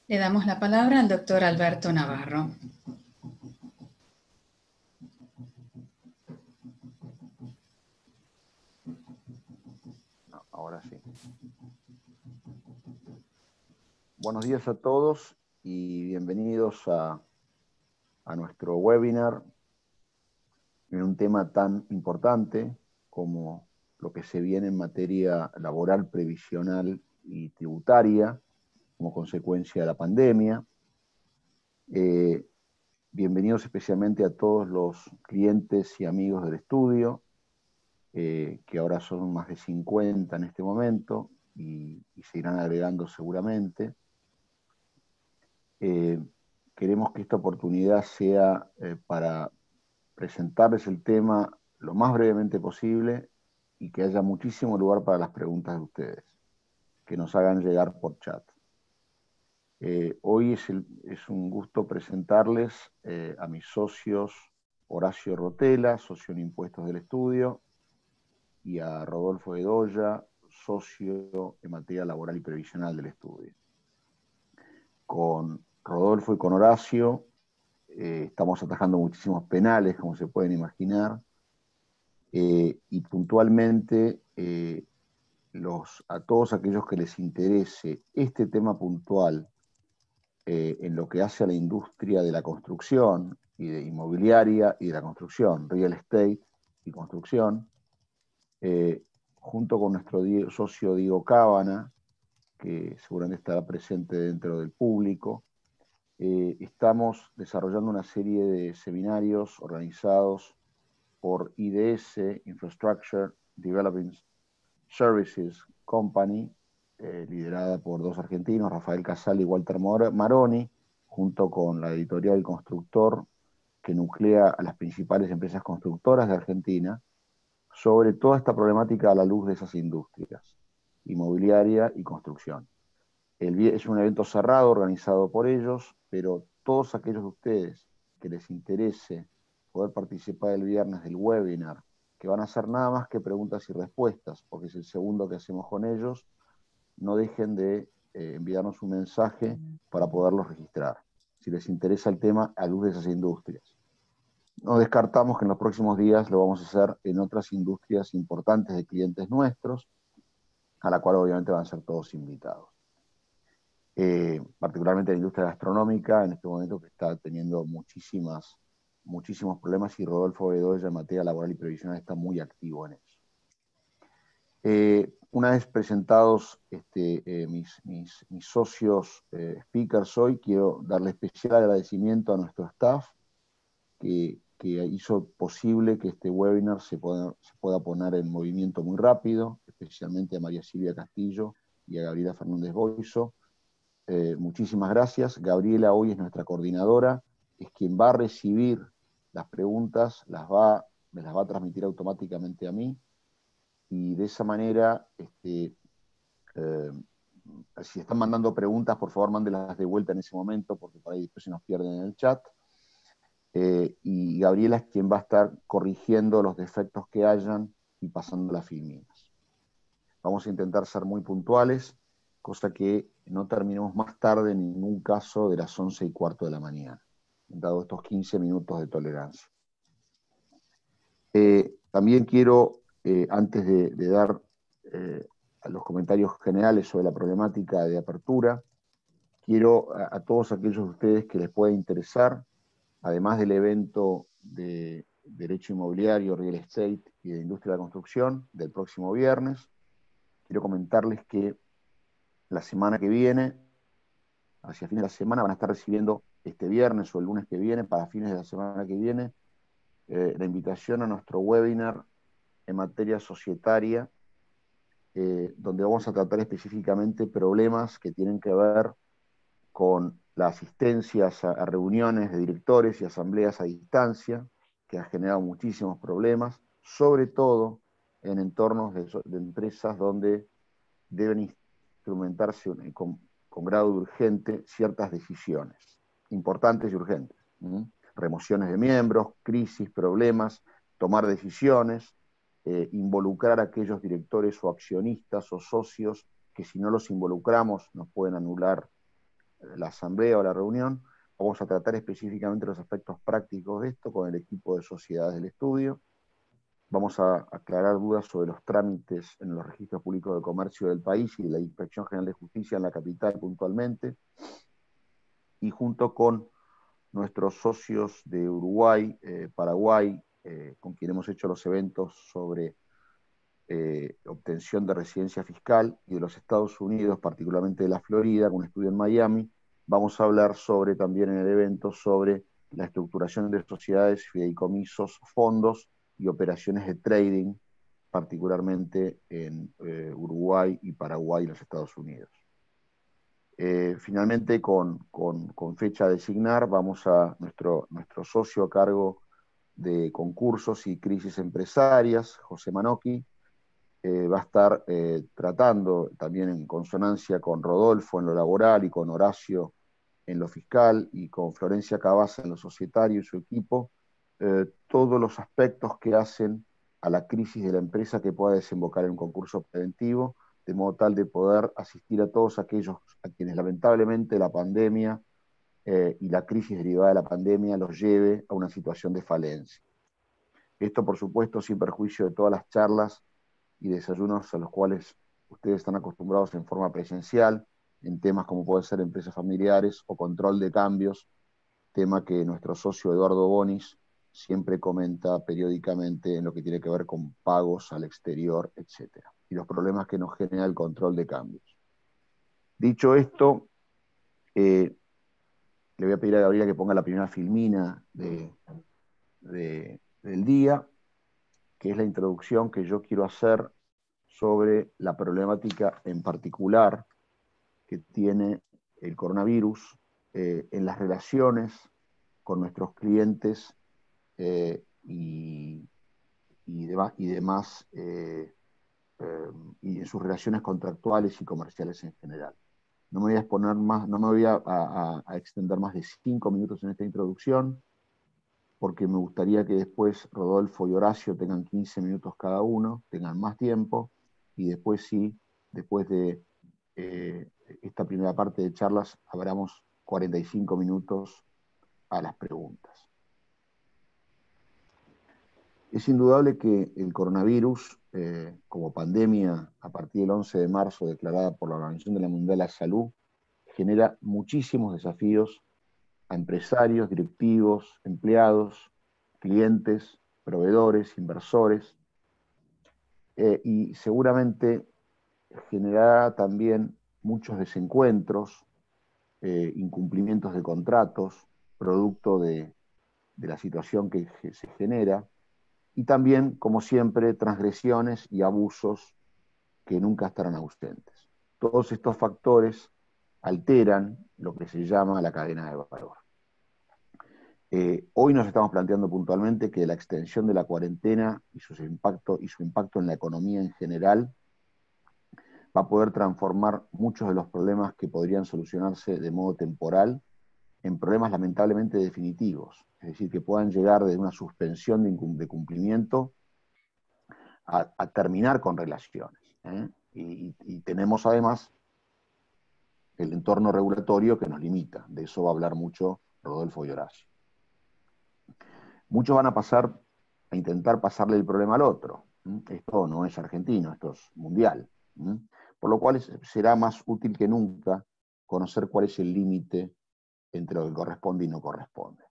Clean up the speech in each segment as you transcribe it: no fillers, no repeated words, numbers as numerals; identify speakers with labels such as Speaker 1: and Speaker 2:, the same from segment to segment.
Speaker 1: Le damos la palabra al doctor Alberto Navarro.
Speaker 2: Ahora sí. Buenos días a todos y bienvenidos a nuestro webinar en un tema tan importante como lo que se viene en materia laboral, previsional y tributaria como consecuencia de la pandemia. Bienvenidos especialmente a todos los clientes y amigos del estudio, que ahora son más de 50 en este momento y se irán agregando seguramente. Queremos que esta oportunidad sea para presentarles el tema lo más brevemente posible y que haya muchísimo lugar para las preguntas de ustedes, que nos hagan llegar por chat. Hoy es un gusto presentarles a mis socios Horacio Rotela, socio en impuestos del estudio, y a Rodolfo Bedoya, socio en materia laboral y previsional del estudio. Con Rodolfo y con Horacio estamos atajando muchísimos penales, como se pueden imaginar, y puntualmente a todos aquellos que les interese este tema puntual en lo que hace a la industria de la construcción y de inmobiliaria y de la construcción, real estate y construcción, junto con nuestro socio Diego Cábana, que seguramente estará presente dentro del público, estamos desarrollando una serie de seminarios organizados por IDS, Infrastructure Development Services Company, liderada por dos argentinos, Rafael Casal y Walter Maroni, junto con la editorial El Constructor, que nuclea a las principales empresas constructoras de Argentina, sobre toda esta problemática a la luz de esas industrias, inmobiliaria y construcción. Es un evento cerrado organizado por ellos, pero todos aquellos de ustedes que les interese poder participar el viernes del webinar, que van a hacer nada más que preguntas y respuestas, porque es el segundo que hacemos con ellos, no dejen de enviarnos un mensaje para poderlos registrar, si les interesa el tema a luz de esas industrias. No descartamos que en los próximos días lo vamos a hacer en otras industrias importantes de clientes nuestros, a la cual obviamente van a ser todos invitados. Particularmente la industria gastronómica, en este momento que está teniendo muchísimos problemas, y Rodolfo Bedoya en materia laboral y previsional está muy activo en eso. Una vez presentados mis socios speakers hoy, quiero darle especial agradecimiento a nuestro staff que hizo posible que este webinar se pueda poner en movimiento muy rápido, especialmente a María Silvia Castillo y a Gabriela Fernández Boiso. Muchísimas gracias. Gabriela hoy es nuestra coordinadora, es quien va a recibir las preguntas, me las va a transmitir automáticamente a mí, y de esa manera, si están mandando preguntas, por favor mándenlas de vuelta en ese momento, porque por ahí después se nos pierden en el chat. Y Gabriela es quien va a estar corrigiendo los defectos que hayan y pasando las filminas. Vamos a intentar ser muy puntuales, cosa que no terminemos más tarde en ningún caso de las 11:15 de la mañana, dado estos 15 minutos de tolerancia. También quiero, antes de dar a los comentarios generales sobre la problemática de apertura, quiero a todos aquellos de ustedes que les pueda interesar, además del evento de Derecho Inmobiliario, Real Estate y de Industria de la Construcción del próximo viernes, quiero comentarles que la semana que viene, hacia fines de la semana, van a estar recibiendo este viernes o el lunes que viene, para fines de la semana que viene, la invitación a nuestro webinar en materia societaria, donde vamos a tratar específicamente problemas que tienen que ver con las asistencias a reuniones de directores y asambleas a distancia, que ha generado muchísimos problemas, sobre todo en entornos de empresas donde deben instrumentarse con grado de urgente ciertas decisiones, importantes y urgentes. Remociones de miembros, crisis, problemas, tomar decisiones, involucrar a aquellos directores o accionistas o socios que, si no los involucramos, nos pueden anular la asamblea o la reunión, vamos a tratar específicamente los aspectos prácticos de esto con el equipo de sociedades del estudio. Vamos a aclarar dudas sobre los trámites en los registros públicos de comercio del país y de la Inspección General de Justicia en la capital puntualmente. Y junto con nuestros socios de Uruguay, Paraguay, con quien hemos hecho los eventos sobre obtención de residencia fiscal, y de los Estados Unidos, particularmente de la Florida, con un estudio en Miami, vamos a hablar sobre, también en el evento, sobre la estructuración de sociedades, fideicomisos, fondos y operaciones de trading, particularmente en Uruguay y Paraguay y los Estados Unidos. Finalmente, con fecha a designar, vamos a nuestro socio a cargo de concursos y crisis empresarias, José Manocchi, va a estar tratando, también en consonancia con Rodolfo en lo laboral y con Horacio en lo fiscal y con Florencia Cabaza en lo societario y su equipo, todos los aspectos que hacen a la crisis de la empresa que pueda desembocar en un concurso preventivo, de modo tal de poder asistir a todos aquellos a quienes lamentablemente la pandemia y la crisis derivada de la pandemia los lleve a una situación de falencia. Esto, por supuesto, sin perjuicio de todas las charlas y desayunos a los cuales ustedes están acostumbrados en forma presencial, en temas como pueden ser empresas familiares o control de cambios, tema que nuestro socio Eduardo Bonis siempre comenta periódicamente en lo que tiene que ver con pagos al exterior, etc. Y los problemas que nos genera el control de cambios. Dicho esto, le voy a pedir a Gabriela que ponga la primera filmina del día, que es la introducción que yo quiero hacer sobre la problemática en particular que tiene el coronavirus en las relaciones con nuestros clientes y demás, y en sus relaciones contractuales y comerciales en general. No me voy a exponer más, no me voy a extender más de 5 minutos en esta introducción, porque me gustaría que después Rodolfo y Horacio tengan 15 minutos cada uno, tengan más tiempo, y después sí, después de esta primera parte de charlas, abramos 45 minutos a las preguntas. Es indudable que el coronavirus, como pandemia a partir del 11 de marzo declarada por la Organización Mundial de la Salud, genera muchísimos desafíos a empresarios, directivos, empleados, clientes, proveedores, inversores, y seguramente generará también muchos desencuentros, incumplimientos de contratos, producto de la situación que se genera, y también, como siempre, transgresiones y abusos que nunca estarán ausentes. Todos estos factores alteran lo que se llama la cadena de valor. Hoy nos estamos planteando puntualmente que la extensión de la cuarentena y su impacto en la economía en general va a poder transformar muchos de los problemas que podrían solucionarse de modo temporal en problemas lamentablemente definitivos, es decir, que puedan llegar desde una suspensión de cumplimiento a terminar con relaciones. Y tenemos además el entorno regulatorio que nos limita, de eso va a hablar mucho Rodolfo y Horacio. Muchos van a intentar pasarle el problema al otro. Esto no es argentino, esto es mundial. Por lo cual será más útil que nunca conocer cuál es el límite entre lo que corresponde y no corresponde.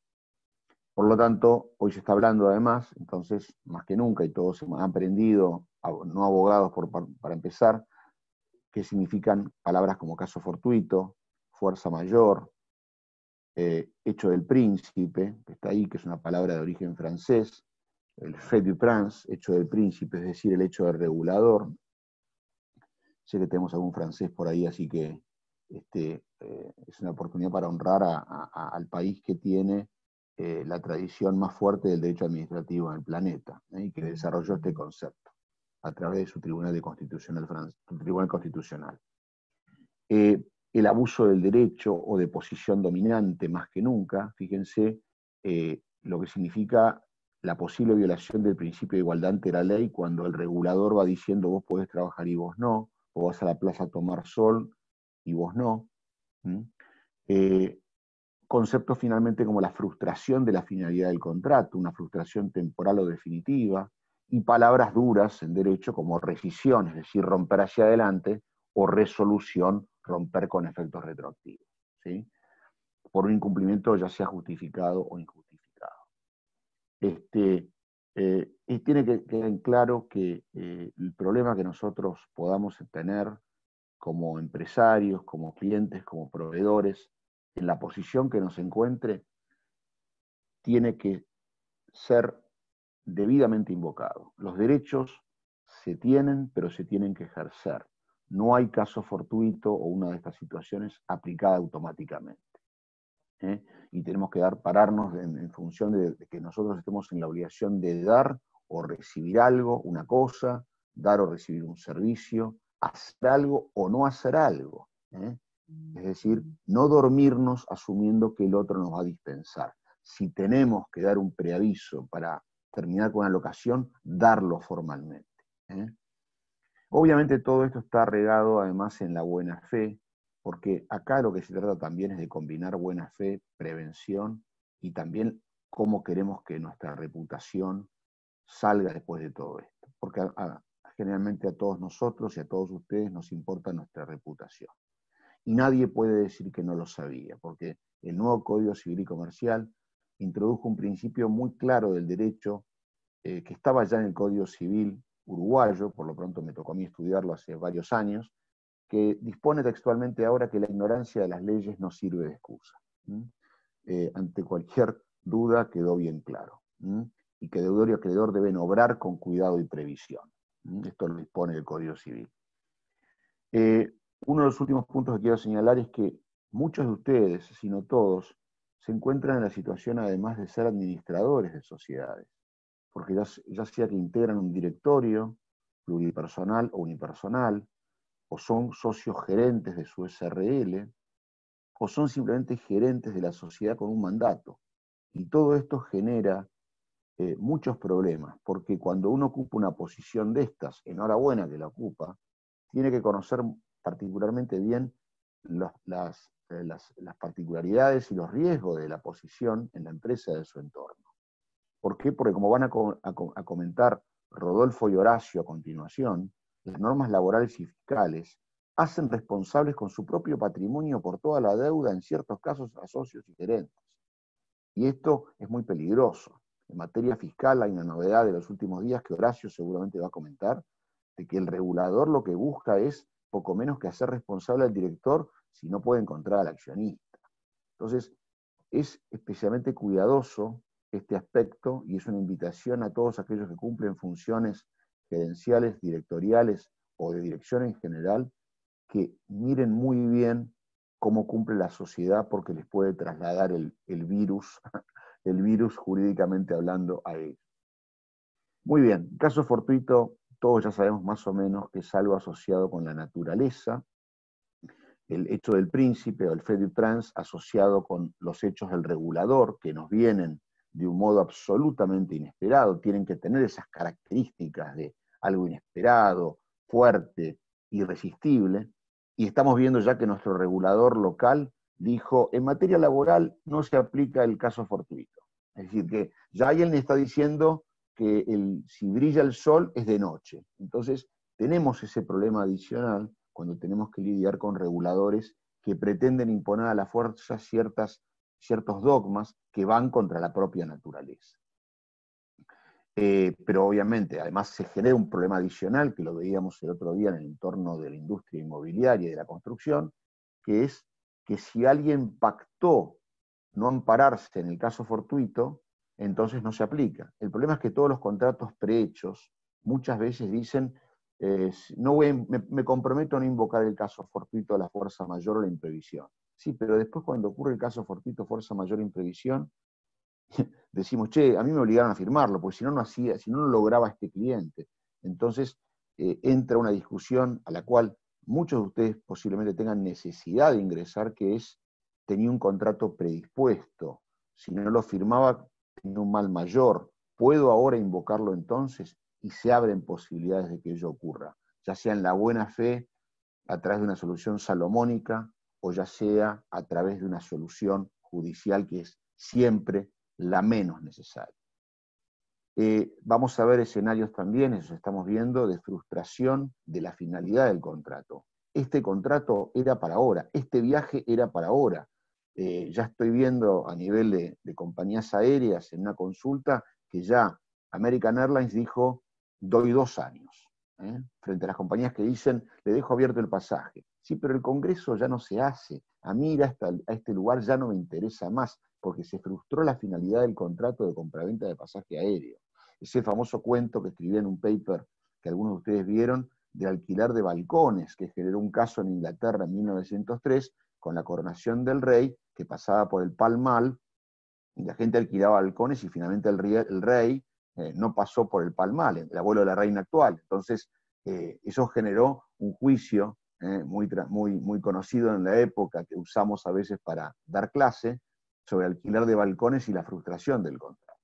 Speaker 2: Por lo tanto, hoy se está hablando además, entonces, más que nunca, y todos han aprendido, no abogados para empezar, qué significan palabras como caso fortuito, fuerza mayor, hecho del príncipe, que está ahí, que es una palabra de origen francés, el fait du prince, hecho del príncipe, es decir, el hecho del regulador. Sé que tenemos algún francés por ahí, así que es una oportunidad para honrar al país que tiene la tradición más fuerte del derecho administrativo en el planeta, y que desarrolló este concepto a través de su Tribunal Constitucional. El abuso del derecho o de posición dominante más que nunca, fíjense lo que significa la posible violación del principio de igualdad ante la ley cuando el regulador va diciendo vos podés trabajar y vos no, o vas a la plaza a tomar sol y vos no. Conceptos finalmente como la frustración de la finalidad del contrato, una frustración temporal o definitiva, y palabras duras en derecho como rescisión, es decir, romper hacia adelante, o resolución, romper con efectos retroactivos, ¿sí? Por un incumplimiento ya sea justificado o injustificado. Y tiene que quedar en claro que el problema que nosotros podamos tener como empresarios, como clientes, como proveedores, en la posición que nos encuentre, tiene que ser debidamente invocado. Los derechos se tienen, pero se tienen que ejercer. No hay caso fortuito o una de estas situaciones aplicada automáticamente. Y tenemos que pararnos en función de que nosotros estemos en la obligación de dar o recibir algo, una cosa, dar o recibir un servicio, hacer algo o no hacer algo. Es decir, no dormirnos asumiendo que el otro nos va a dispensar. Si tenemos que dar un preaviso para terminar con una locación, darlo formalmente. Obviamente todo esto está regado además en la buena fe, porque acá lo que se trata también es de combinar buena fe, prevención y también cómo queremos que nuestra reputación salga después de todo esto. Porque generalmente a todos nosotros y a todos ustedes nos importa nuestra reputación. Y nadie puede decir que no lo sabía, porque el nuevo Código Civil y Comercial introdujo un principio muy claro del derecho que estaba ya en el Código Civil uruguayo, por lo pronto me tocó a mí estudiarlo hace varios años, que dispone textualmente ahora que la ignorancia de las leyes no sirve de excusa. Ante cualquier duda quedó bien claro. Y que deudor y acreedor deben obrar con cuidado y previsión. Esto lo dispone el Código Civil. Uno de los últimos puntos que quiero señalar es que muchos de ustedes, si no todos, se encuentran en la situación además de ser administradores de sociedades, porque ya sea que integran un directorio pluripersonal o unipersonal, o son socios gerentes de su SRL, o son simplemente gerentes de la sociedad con un mandato. Y todo esto genera muchos problemas, porque cuando uno ocupa una posición de estas, enhorabuena que la ocupa, tiene que conocer particularmente bien las particularidades y los riesgos de la posición en la empresa de su entorno. ¿Por qué? Porque como van a comentar Rodolfo y Horacio a continuación, las normas laborales y fiscales hacen responsables con su propio patrimonio por toda la deuda, en ciertos casos a socios y gerentes. Y esto es muy peligroso. En materia fiscal hay una novedad de los últimos días que Horacio seguramente va a comentar, de que el regulador lo que busca es poco menos que hacer responsable al director si no puede encontrar al accionista. Entonces, es especialmente cuidadoso este aspecto y es una invitación a todos aquellos que cumplen funciones gerenciales, directoriales o de dirección en general, que miren muy bien cómo cumple la sociedad porque les puede trasladar el virus jurídicamente hablando a ellos. Muy bien, caso fortuito, todos ya sabemos más o menos que es algo asociado con la naturaleza, el hecho del príncipe o el fait du prince asociado con los hechos del regulador que nos vienen de un modo absolutamente inesperado, tienen que tener esas características de algo inesperado, fuerte, irresistible, y estamos viendo ya que nuestro regulador local dijo, en materia laboral no se aplica el caso fortuito. Es decir, que ya alguien le está diciendo que si brilla el sol es de noche. Entonces, tenemos ese problema adicional cuando tenemos que lidiar con reguladores que pretenden imponer a la fuerza ciertos dogmas que van contra la propia naturaleza. Pero obviamente, además se genera un problema adicional, que lo veíamos el otro día en el entorno de la industria inmobiliaria y de la construcción, que es que si alguien pactó no ampararse en el caso fortuito, entonces no se aplica. El problema es que todos los contratos prehechos muchas veces dicen, me comprometo a no invocar el caso fortuito de la fuerza mayor o la imprevisión. Sí, pero después cuando ocurre el caso fortuito, fuerza mayor o imprevisión, decimos, che, a mí me obligaron a firmarlo, porque si no no lograba este cliente. Entonces entra una discusión a la cual muchos de ustedes posiblemente tengan necesidad de ingresar, que es, tenía un contrato predispuesto, si no lo firmaba tenía un mal mayor, ¿puedo ahora invocarlo entonces? Y se abren posibilidades de que ello ocurra, ya sea en la buena fe, a través de una solución salomónica, o ya sea a través de una solución judicial que es siempre la menos necesaria. Vamos a ver escenarios también, eso estamos viendo, de frustración de la finalidad del contrato. Este contrato era para ahora, este viaje era para ahora. Ya estoy viendo a nivel de compañías aéreas en una consulta que ya American Airlines dijo, doy 2 años, frente a las compañías que dicen, le dejo abierto el pasaje. Sí, pero el Congreso ya no se hace. A mí ir a este lugar ya no me interesa más, porque se frustró la finalidad del contrato de compraventa de pasaje aéreo. Ese famoso cuento que escribí en un paper que algunos de ustedes vieron, de alquilar de balcones, que generó un caso en Inglaterra en 1903, con la coronación del rey, que pasaba por el Pall Mall, y la gente alquilaba balcones, y finalmente el rey no pasó por el Pall Mall, el abuelo de la reina actual. Entonces, eso generó un juicio muy conocido en la época, que usamos a veces para dar clase, sobre alquilar de balcones y la frustración del contrato.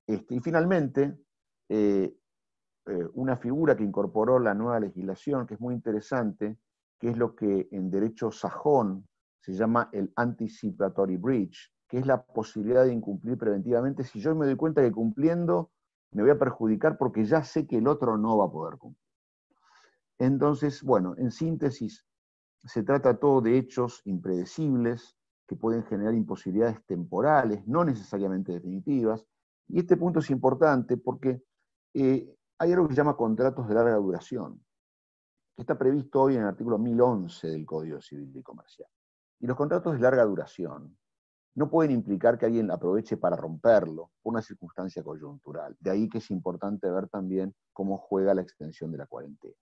Speaker 2: Y finalmente, una figura que incorporó la nueva legislación, que es muy interesante, que es lo que en derecho sajón se llama el anticipatory breach, que es la posibilidad de incumplir preventivamente si yo me doy cuenta que cumpliendo me voy a perjudicar porque ya sé que el otro no va a poder cumplir. Entonces, bueno, en síntesis, se trata todo de hechos impredecibles que pueden generar imposibilidades temporales, no necesariamente definitivas, y este punto es importante porque hay algo que se llama contratos de larga duración, que está previsto hoy en el artículo 1011 del Código Civil y Comercial. Y los contratos de larga duración no pueden implicar que alguien aproveche para romperlo por una circunstancia coyuntural. De ahí que es importante ver también cómo juega la extensión de la cuarentena.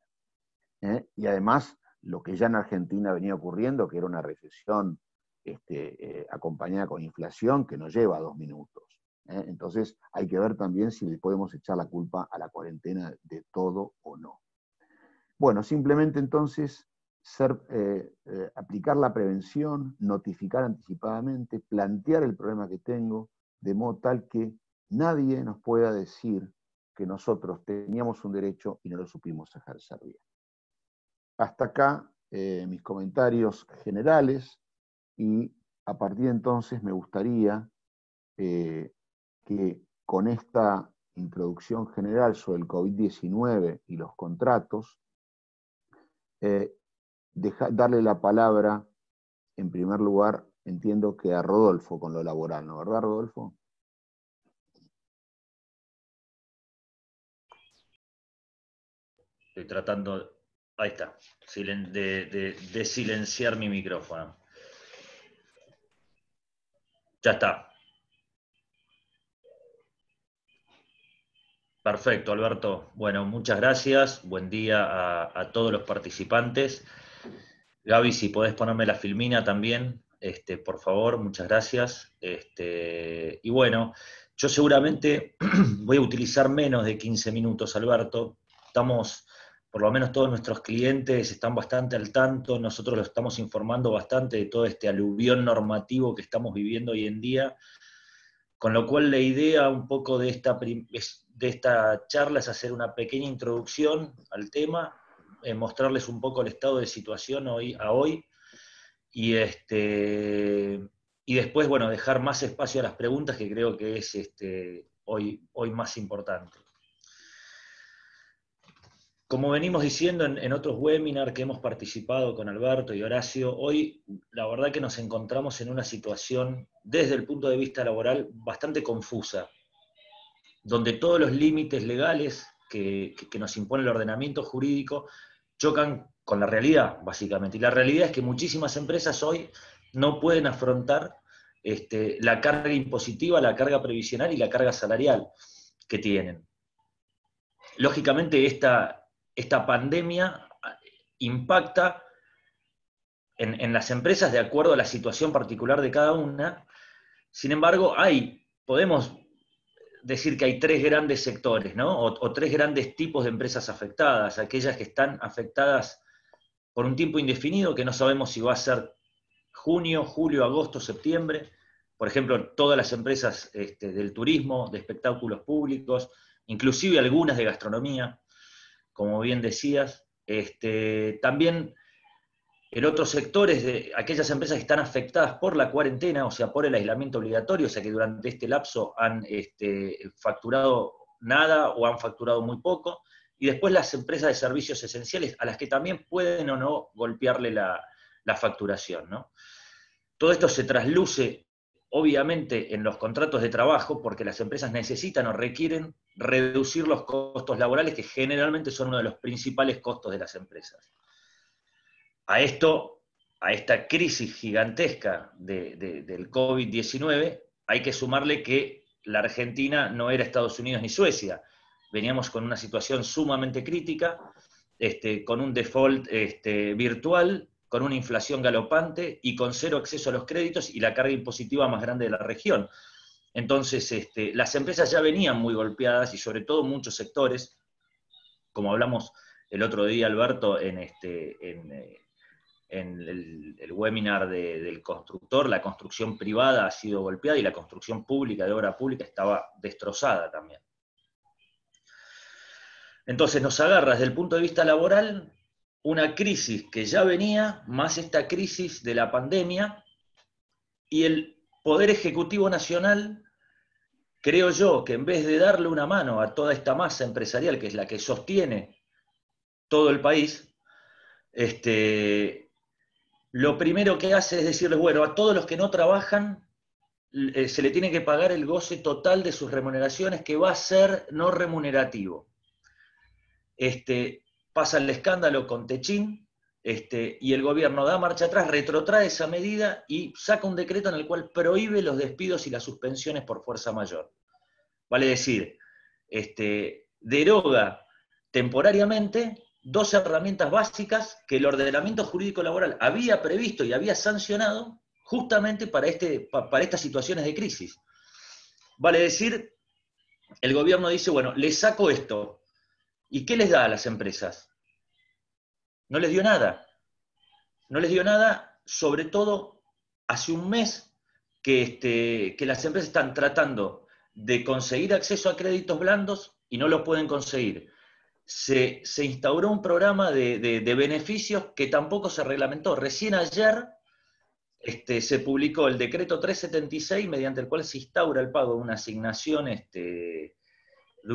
Speaker 2: Y además, lo que ya en Argentina venía ocurriendo, que era una recesión acompañada con inflación que nos lleva a 2 minutos. Entonces, hay que ver también si le podemos echar la culpa a la cuarentena de todo o no. Bueno, simplemente entonces aplicar la prevención, notificar anticipadamente, plantear el problema que tengo, de modo tal que nadie nos pueda decir que nosotros teníamos un derecho y no lo supimos ejercer bien. Hasta acá mis comentarios generales, y a partir de entonces me gustaría que con esta introducción general sobre el COVID-19 y los contratos, darle la palabra, en primer lugar, entiendo que a Rodolfo con lo laboral, ¿no? ¿Verdad, Rodolfo?
Speaker 3: Estoy tratando, ahí está, de silenciar mi micrófono. Ya está. Perfecto, Alberto. Bueno, muchas gracias. Buen día a todos los participantes. Gaby, si podés ponerme la filmina también, por favor, muchas gracias. Y bueno, yo seguramente voy a utilizar menos de 15 minutos, Alberto. Por lo menos todos nuestros clientes están bastante al tanto, nosotros los estamos informando bastante de todo este aluvión normativo que estamos viviendo hoy en día, con lo cual la idea un poco de esta charla es hacer una pequeña introducción al tema, mostrarles un poco el estado de situación a hoy, y después, bueno, dejar más espacio a las preguntas, que creo que es hoy más importante. Como venimos diciendo en otros webinars que hemos participado con Alberto y Horacio, hoy la verdad que nos encontramos en una situación, desde el punto de vista laboral, bastante confusa, donde todos los límites legales que nos impone el ordenamiento jurídico chocan con la realidad, básicamente. Y la realidad es que muchísimas empresas hoy no pueden afrontar la carga impositiva, la carga previsional y la carga salarial que tienen. Lógicamente, esta pandemia impacta en las empresas de acuerdo a la situación particular de cada una. Sin embargo, podemos decir que hay 3 grandes sectores, ¿no? O 3 grandes tipos de empresas afectadas. Aquellas que están afectadas por un tiempo indefinido, que no sabemos si va a ser junio, julio, agosto, septiembre. Por ejemplo, todas las empresas del turismo, de espectáculos públicos, inclusive algunas de gastronomía, como bien decías. También El otro sector es de aquellas empresas que están afectadas por la cuarentena, o sea, por el aislamiento obligatorio, o sea que durante este lapso han facturado nada o han facturado muy poco. Y después las empresas de servicios esenciales, a las que también pueden o no golpearle la facturación, ¿no? Todo esto se trasluce, obviamente, en los contratos de trabajo, porque las empresas necesitan o requieren reducir los costos laborales, que generalmente son uno de los principales costos de las empresas. A esta crisis gigantesca del COVID-19, hay que sumarle que la Argentina no era Estados Unidos ni Suecia. Veníamos con una situación sumamente crítica, con un default virtual, con una inflación galopante y con cero acceso a los créditos y la carga impositiva más grande de la región. Entonces, las empresas ya venían muy golpeadas y sobre todo muchos sectores, como hablamos el otro día, Alberto, en el webinar del constructor, la construcción privada ha sido golpeada y la construcción pública, de obra pública, estaba destrozada también. Entonces nos agarra desde el punto de vista laboral una crisis que ya venía, más esta crisis de la pandemia, y el Poder Ejecutivo Nacional, creo yo, que en vez de darle una mano a toda esta masa empresarial, que es la que sostiene todo el país, lo primero que hace es decirles, bueno, a todos los que no trabajan se le tiene que pagar el goce total de sus remuneraciones, que va a ser no remunerativo. Pasa el escándalo con Techín, y el gobierno da marcha atrás, retrotrae esa medida y saca un decreto en el cual prohíbe los despidos y las suspensiones por fuerza mayor. Vale decir, deroga temporariamente dos herramientas básicas que el ordenamiento jurídico laboral había previsto y había sancionado justamente para estas situaciones de crisis. Vale decir, el gobierno dice, bueno, les saco esto. ¿Y qué les da a las empresas? No les dio nada. No les dio nada, sobre todo hace un mes que las empresas están tratando de conseguir acceso a créditos blandos y no los pueden conseguir. Se instauró un programa de beneficios que tampoco se reglamentó. Recién ayer se publicó el decreto 376, mediante el cual se instaura el pago de una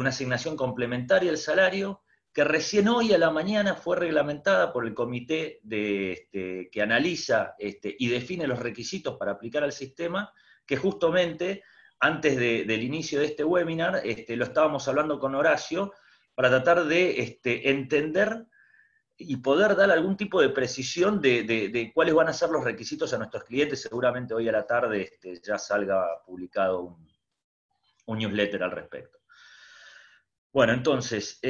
Speaker 3: asignación complementaria al salario, que recién hoy a la mañana fue reglamentada por el comité que analiza y define los requisitos para aplicar al sistema, que justamente antes del inicio de este webinar lo estábamos hablando con Horacio, para tratar de entender y poder dar algún tipo de precisión de cuáles van a ser los requisitos a nuestros clientes. Seguramente hoy a la tarde ya salga publicado un newsletter al respecto. Bueno, entonces,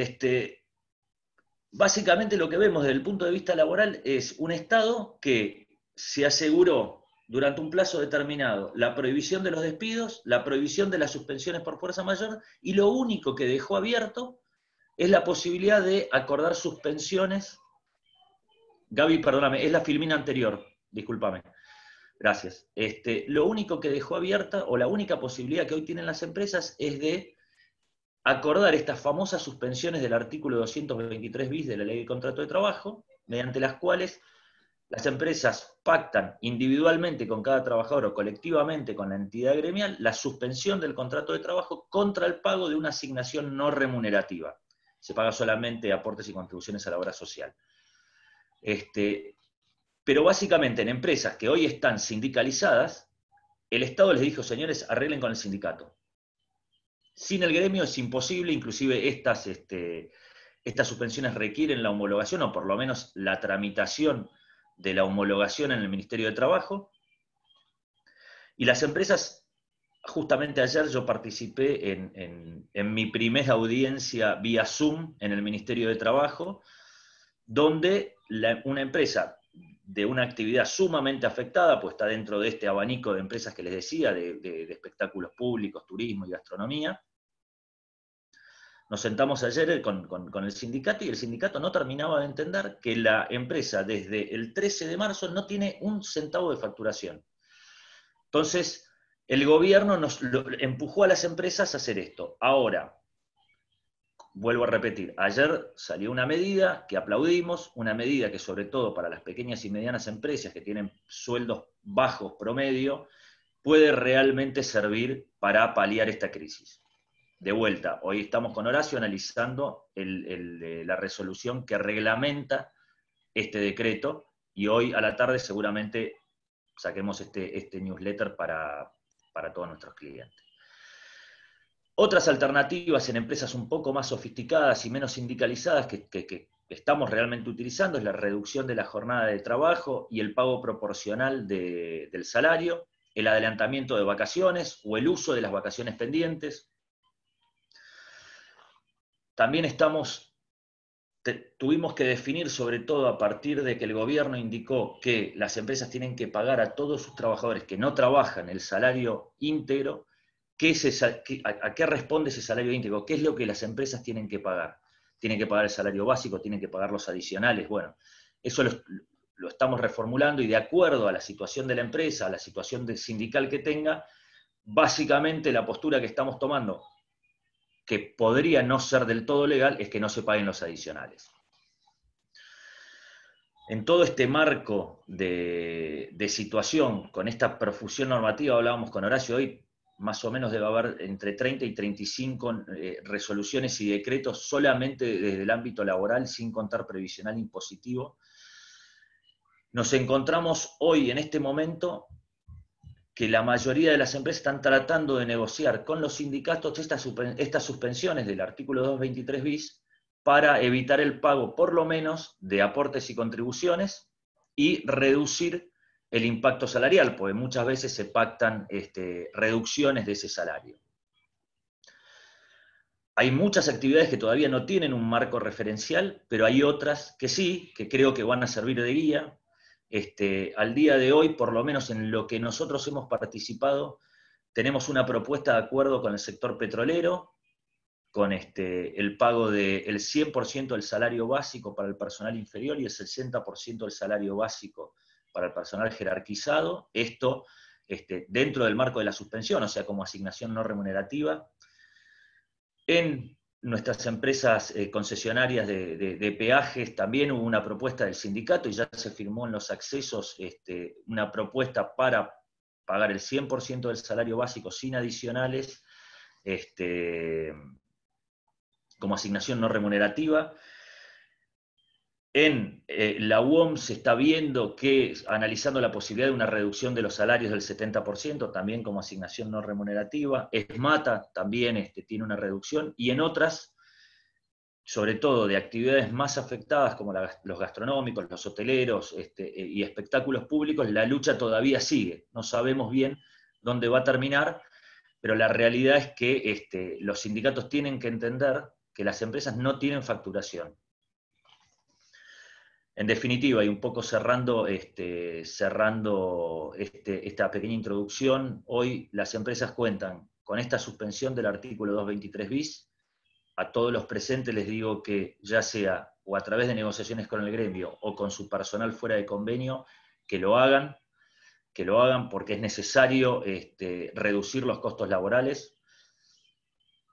Speaker 3: básicamente lo que vemos desde el punto de vista laboral es un Estado que se aseguró durante un plazo determinado la prohibición de los despidos, la prohibición de las suspensiones por fuerza mayor, y lo único que dejó abierto es la posibilidad de acordar suspensiones. Gaby, perdóname, es la filmina anterior, discúlpame. Gracias. Lo único que dejó abierta, o la única posibilidad que hoy tienen las empresas, es de acordar estas famosas suspensiones del artículo 223 bis de la Ley de Contrato de Trabajo, mediante las cuales las empresas pactan individualmente con cada trabajador o colectivamente con la entidad gremial la suspensión del contrato de trabajo contra el pago de una asignación no remunerativa. Se paga solamente aportes y contribuciones a la obra social. Pero básicamente en empresas que hoy están sindicalizadas, el Estado les dijo, señores, arreglen con el sindicato. Sin el gremio es imposible, inclusive estas suspensiones requieren la homologación, o por lo menos la tramitación de la homologación en el Ministerio de Trabajo. Y las empresas, justamente ayer yo participé en mi primera audiencia vía Zoom en el Ministerio de Trabajo, donde una empresa de una actividad sumamente afectada, pues está dentro de este abanico de empresas que les decía, de espectáculos públicos, turismo y gastronomía. Nos sentamos ayer con el sindicato y el sindicato no terminaba de entender que la empresa desde el 13 de marzo no tiene un centavo de facturación. Entonces, el gobierno empujó a las empresas a hacer esto. Ahora, vuelvo a repetir, ayer salió una medida que aplaudimos, una medida que sobre todo para las pequeñas y medianas empresas que tienen sueldos bajos promedio, puede realmente servir para paliar esta crisis. De vuelta, hoy estamos con Horacio analizando la resolución que reglamenta este decreto, y hoy a la tarde seguramente saquemos este newsletter para todos nuestros clientes. Otras alternativas en empresas un poco más sofisticadas y menos sindicalizadas que estamos realmente utilizando es la reducción de la jornada de trabajo y el pago proporcional del salario, el adelantamiento de vacaciones o el uso de las vacaciones pendientes. También tuvimos que definir, sobre todo a partir de que el gobierno indicó que las empresas tienen que pagar a todos sus trabajadores que no trabajan el salario íntegro, ¿a qué responde ese salario íntegro? ¿Qué es lo que las empresas tienen que pagar? ¿Tienen que pagar el salario básico? ¿Tienen que pagar los adicionales? Bueno, eso lo estamos reformulando, y de acuerdo a la situación de la empresa, a la situación sindical que tenga, básicamente la postura que estamos tomando, que podría no ser del todo legal, es que no se paguen los adicionales. En todo este marco de situación, con esta profusión normativa, hablábamos con Horacio hoy, más o menos debe haber entre 30 y 35 resoluciones y decretos solamente desde el ámbito laboral, sin contar previsional impositivo. Nos encontramos hoy, en este momento, que la mayoría de las empresas están tratando de negociar con los sindicatos estas suspensiones del artículo 223 bis para evitar el pago, por lo menos, de aportes y contribuciones y reducir el impacto salarial, porque muchas veces se pactan reducciones de ese salario. Hay muchas actividades que todavía no tienen un marco referencial, pero hay otras que sí, que creo que van a servir de guía. Al día de hoy, por lo menos en lo que nosotros hemos participado, tenemos una propuesta de acuerdo con el sector petrolero, con el pago del 100% del salario básico para el personal inferior y el 60% del salario básico para el personal jerarquizado, esto dentro del marco de la suspensión, o sea, como asignación no remunerativa. En nuestras empresas concesionarias de peajes también hubo una propuesta del sindicato y ya se firmó en los accesos una propuesta para pagar el 100% del salario básico sin adicionales, como asignación no remunerativa. En la UOM se está viendo que, analizando la posibilidad de una reducción de los salarios del 70%, también como asignación no remunerativa. ESMATA también tiene una reducción, y en otras, sobre todo de actividades más afectadas como los gastronómicos, los hoteleros y espectáculos públicos, la lucha todavía sigue. No sabemos bien dónde va a terminar, pero la realidad es que los sindicatos tienen que entender que las empresas no tienen facturación. En definitiva, y un poco cerrando esta pequeña introducción, hoy las empresas cuentan con esta suspensión del artículo 223 bis. A todos los presentes les digo que, ya sea o a través de negociaciones con el gremio o con su personal fuera de convenio, que lo hagan porque es necesario reducir los costos laborales.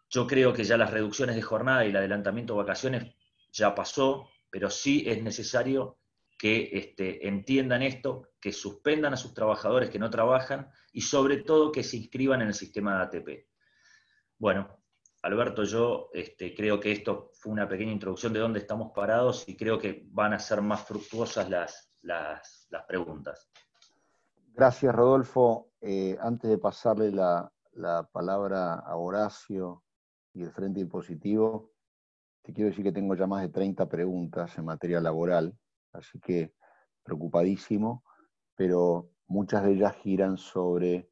Speaker 3: Yo creo que ya las reducciones de jornada y el adelantamiento de vacaciones ya pasó, pero sí es necesario que entiendan esto, que suspendan a sus trabajadores que no trabajan y sobre todo que se inscriban en el sistema de ATP. Bueno, Alberto, yo creo que esto fue una pequeña introducción de dónde estamos parados y creo que van a ser más fructuosas las preguntas.
Speaker 2: Gracias, Rodolfo. Antes de pasarle la palabra a Horacio y el Frente Impositivo, te quiero decir que tengo ya más de 30 preguntas en materia laboral, así que preocupadísimo, pero muchas de ellas giran sobre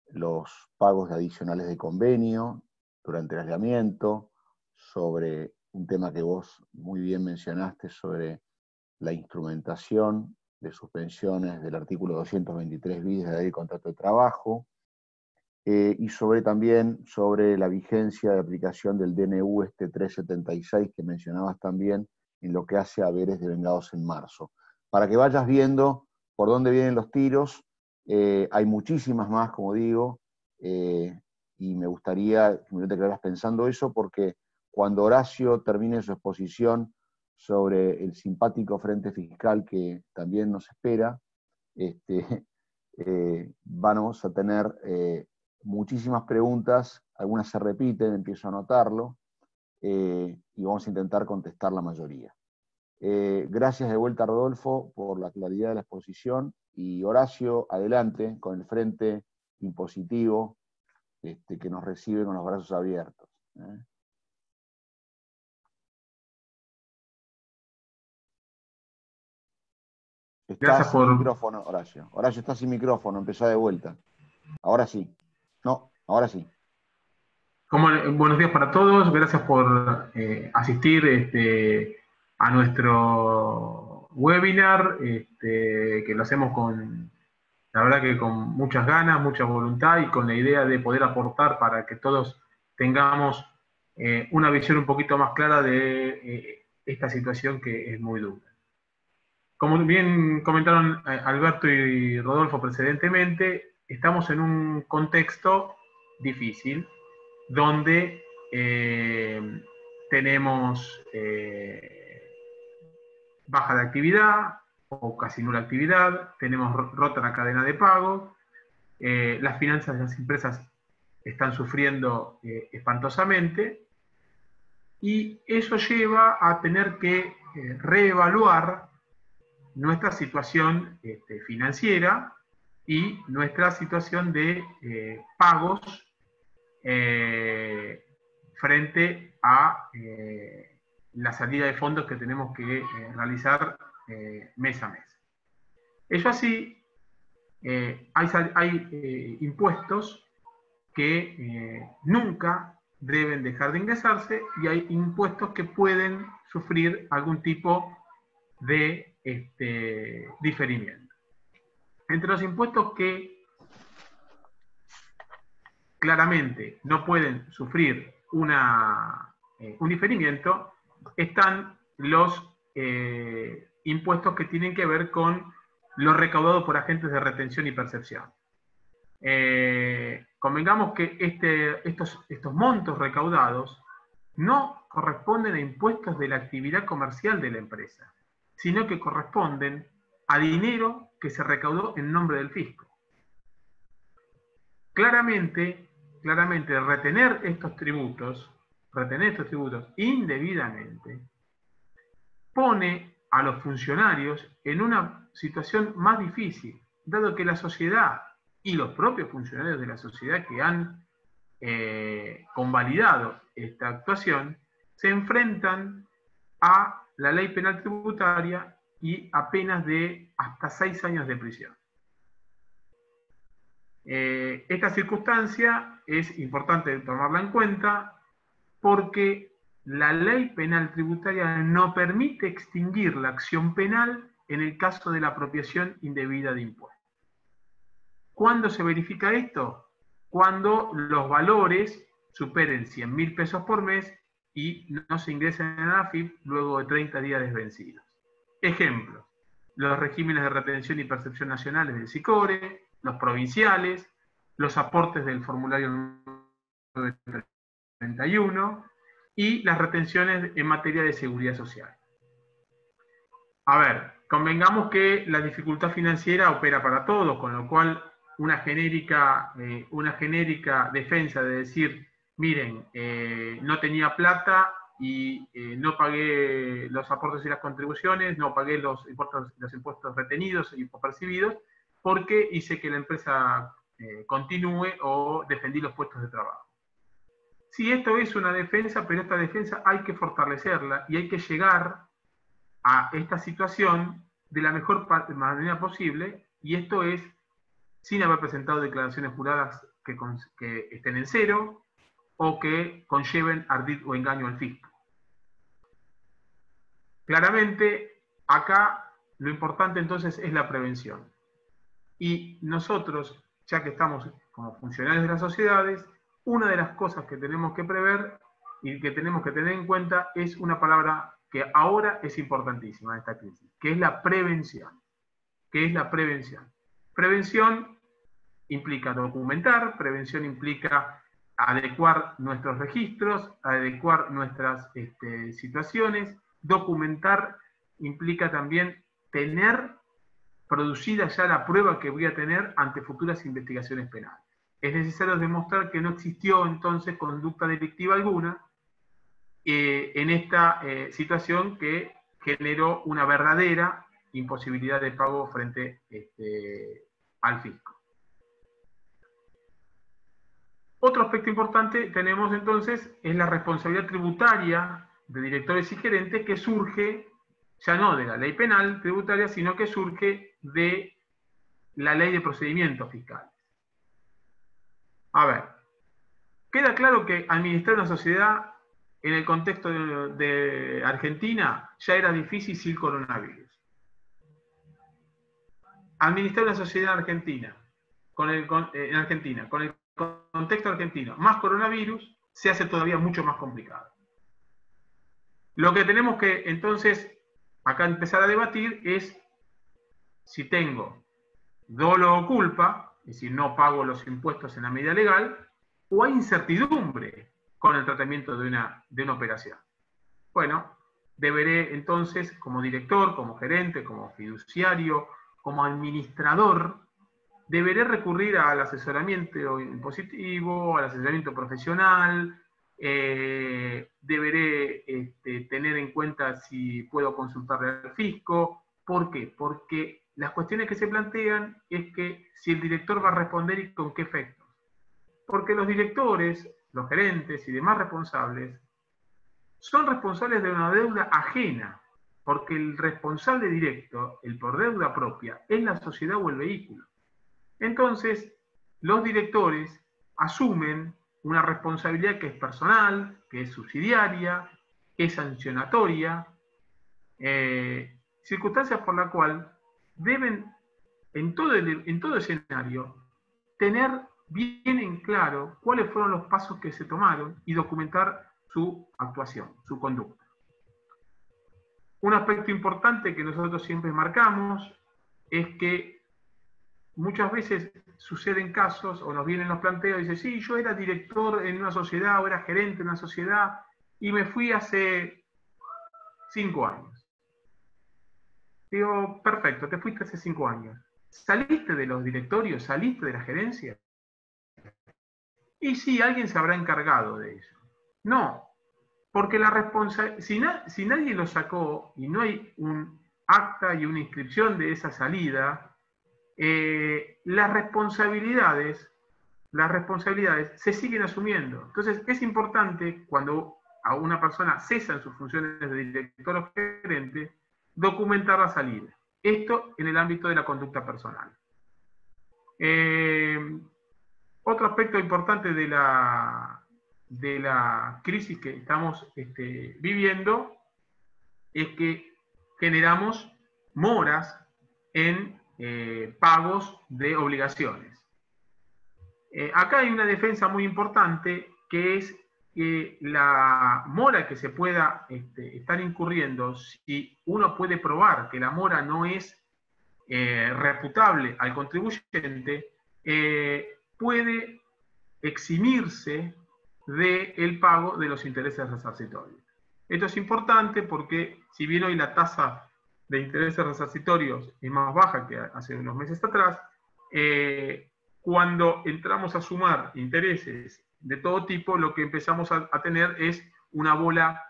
Speaker 2: los pagos adicionales de convenio durante el aislamiento, sobre un tema que vos muy bien mencionaste, sobre la instrumentación de suspensiones del artículo 223 bis de la Ley de Contrato de Trabajo, y también sobre la vigencia de aplicación del DNU 376 que mencionabas también, en lo que hace a haberes devengados en marzo. Para que vayas viendo por dónde vienen los tiros, hay muchísimas más, como digo, y me gustaría que te quedaras pensando eso, porque cuando Horacio termine su exposición sobre el simpático frente fiscal que también nos espera, vamos a tener muchísimas preguntas, algunas se repiten, empiezo a anotarlo, y vamos a intentar contestar la mayoría. Gracias de vuelta, Rodolfo, por la claridad de la exposición, y Horacio, adelante con el frente impositivo que nos recibe con los brazos abiertos. Estás sin micrófono, Horacio. Horacio, está sin micrófono, empezá de vuelta. Ahora sí. No, ahora sí.
Speaker 4: Buenos días para todos, gracias por asistir a nuestro webinar, que lo hacemos la verdad que con muchas ganas, mucha voluntad y con la idea de poder aportar para que todos tengamos una visión un poquito más clara de esta situación que es muy dura. Como bien comentaron Alberto y Rodolfo precedentemente, estamos en un contexto difícil, donde tenemos baja de actividad o casi nula actividad, tenemos rota la cadena de pago, las finanzas de las empresas están sufriendo espantosamente, y eso lleva a tener que reevaluar nuestra situación financiera y nuestra situación de pagos frente a la salida de fondos que tenemos que realizar mes a mes. Eso así, hay impuestos que nunca deben dejar de ingresarse, y hay impuestos que pueden sufrir algún tipo de diferimiento. Entre los impuestos que claramente no pueden sufrir un diferimiento están los impuestos que tienen que ver con lo recaudado por agentes de retención y percepción. Convengamos que estos montos recaudados no corresponden a impuestos de la actividad comercial de la empresa, sino que corresponden a dinero que se recaudó en nombre del fisco. Claramente, retener estos tributos indebidamente pone a los funcionarios en una situación más difícil, dado que la sociedad y los propios funcionarios de la sociedad que han convalidado esta actuación se enfrentan a la ley penal tributaria y a penas de hasta 6 años de prisión. Esta circunstancia es importante tomarla en cuenta porque la ley penal tributaria no permite extinguir la acción penal en el caso de la apropiación indebida de impuestos. ¿Cuándo se verifica esto? Cuando los valores superen 100.000 pesos por mes y no se ingresen en la AFIP luego de 30 días desvencidos. Ejemplos: los regímenes de retención y percepción nacionales del SICORE, los provinciales, los aportes del formulario 931 y las retenciones en materia de seguridad social. A ver, convengamos que la dificultad financiera opera para todos, con lo cual una genérica defensa de decir, miren, no tenía plata y no pagué los aportes y las contribuciones, no pagué los impuestos retenidos y percibidos, porque hice que la empresa continúe o defendí los puestos de trabajo. Sí, esto es una defensa, pero esta defensa hay que fortalecerla y hay que llegar a esta situación de la mejor manera posible, y esto es sin haber presentado declaraciones juradas que estén en cero o que conlleven ardid o engaño al fisco. Claramente, acá lo importante entonces es la prevención. Y nosotros, ya que estamos como funcionarios de las sociedades, una de las cosas que tenemos que prever y que tenemos que tener en cuenta es una palabra que ahora es importantísima en esta crisis, que es la prevención. ¿Qué es la prevención? Prevención implica documentar, prevención implica adecuar nuestros registros, adecuar nuestras situaciones. Documentar implica también tener producida ya la prueba que voy a tener ante futuras investigaciones penales. Es necesario demostrar que no existió entonces conducta delictiva alguna en esta situación que generó una verdadera imposibilidad de pago frente al fisco. Otro aspecto importante tenemos entonces es la responsabilidad tributaria de directores y gerentes, que surge ya no de la ley penal tributaria, sino que surge de la ley de procedimientos fiscales. A ver, queda claro que administrar una sociedad en el contexto de Argentina ya era difícil sin coronavirus. Administrar una sociedad argentina en Argentina con el contexto argentino más coronavirus se hace todavía mucho más complicado. Lo que tenemos que entonces acá empezar a debatir es si tengo dolo o culpa, es decir, no pago los impuestos en la medida legal, o hay incertidumbre con el tratamiento de una operación. Bueno, deberé entonces, como director, como gerente, como fiduciario, como administrador, deberé recurrir al asesoramiento impositivo, al asesoramiento profesional, deberé tener en cuenta si puedo consultarle al fisco. ¿Por qué? Porque las cuestiones que se plantean es que si el director va a responder y con qué efectos. Porque los directores, los gerentes y demás responsables son responsables de una deuda ajena, porque el responsable directo, el por deuda propia, es la sociedad o el vehículo. Entonces, los directores asumen una responsabilidad que es personal, que es subsidiaria, que es sancionatoria, circunstancias por la cual deben, en todo escenario, tener bien en claro cuáles fueron los pasos que se tomaron y documentar su actuación, su conducta. Un aspecto importante que nosotros siempre marcamos es que muchas veces suceden casos, o nos vienen los planteos, y dicen, sí, yo era director en una sociedad, o era gerente en una sociedad, y me fui hace 5 años. Digo, perfecto, te fuiste hace 5 años. ¿Saliste de los directorios? ¿Saliste de la gerencia? Y sí, alguien se habrá encargado de eso. No, porque la responsabilidad, si nadie lo sacó, y no hay un acta y una inscripción de esa salida, las responsabilidades se siguen asumiendo. Entonces es importante, cuando a una persona cesa en sus funciones de director o gerente, documentar la salida. Esto en el ámbito de la conducta personal. Otro aspecto importante de la crisis que estamos viviendo es que generamos moras en pagos de obligaciones. Acá hay una defensa muy importante, que es que la mora que se pueda estar incurriendo, si uno puede probar que la mora no es reputable al contribuyente, puede eximirse del pago de los intereses resarcitorios. Esto es importante porque, si bien hoy la tasa de intereses resarcitorios es más baja que hace unos meses atrás, cuando entramos a sumar intereses de todo tipo, lo que empezamos a tener es una bola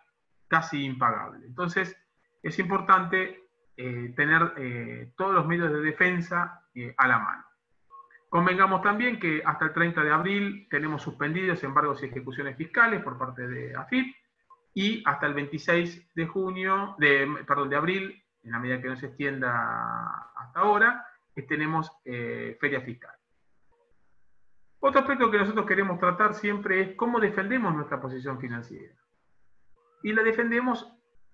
Speaker 4: casi impagable. Entonces, es importante tener todos los medios de defensa a la mano. Convengamos también que hasta el 30 de abril tenemos suspendidos embargos y ejecuciones fiscales por parte de AFIP, y hasta el 26 de abril, en la medida que no se extienda hasta ahora, tenemos feria fiscal. Otro aspecto que nosotros queremos tratar siempre es cómo defendemos nuestra posición financiera. Y la defendemos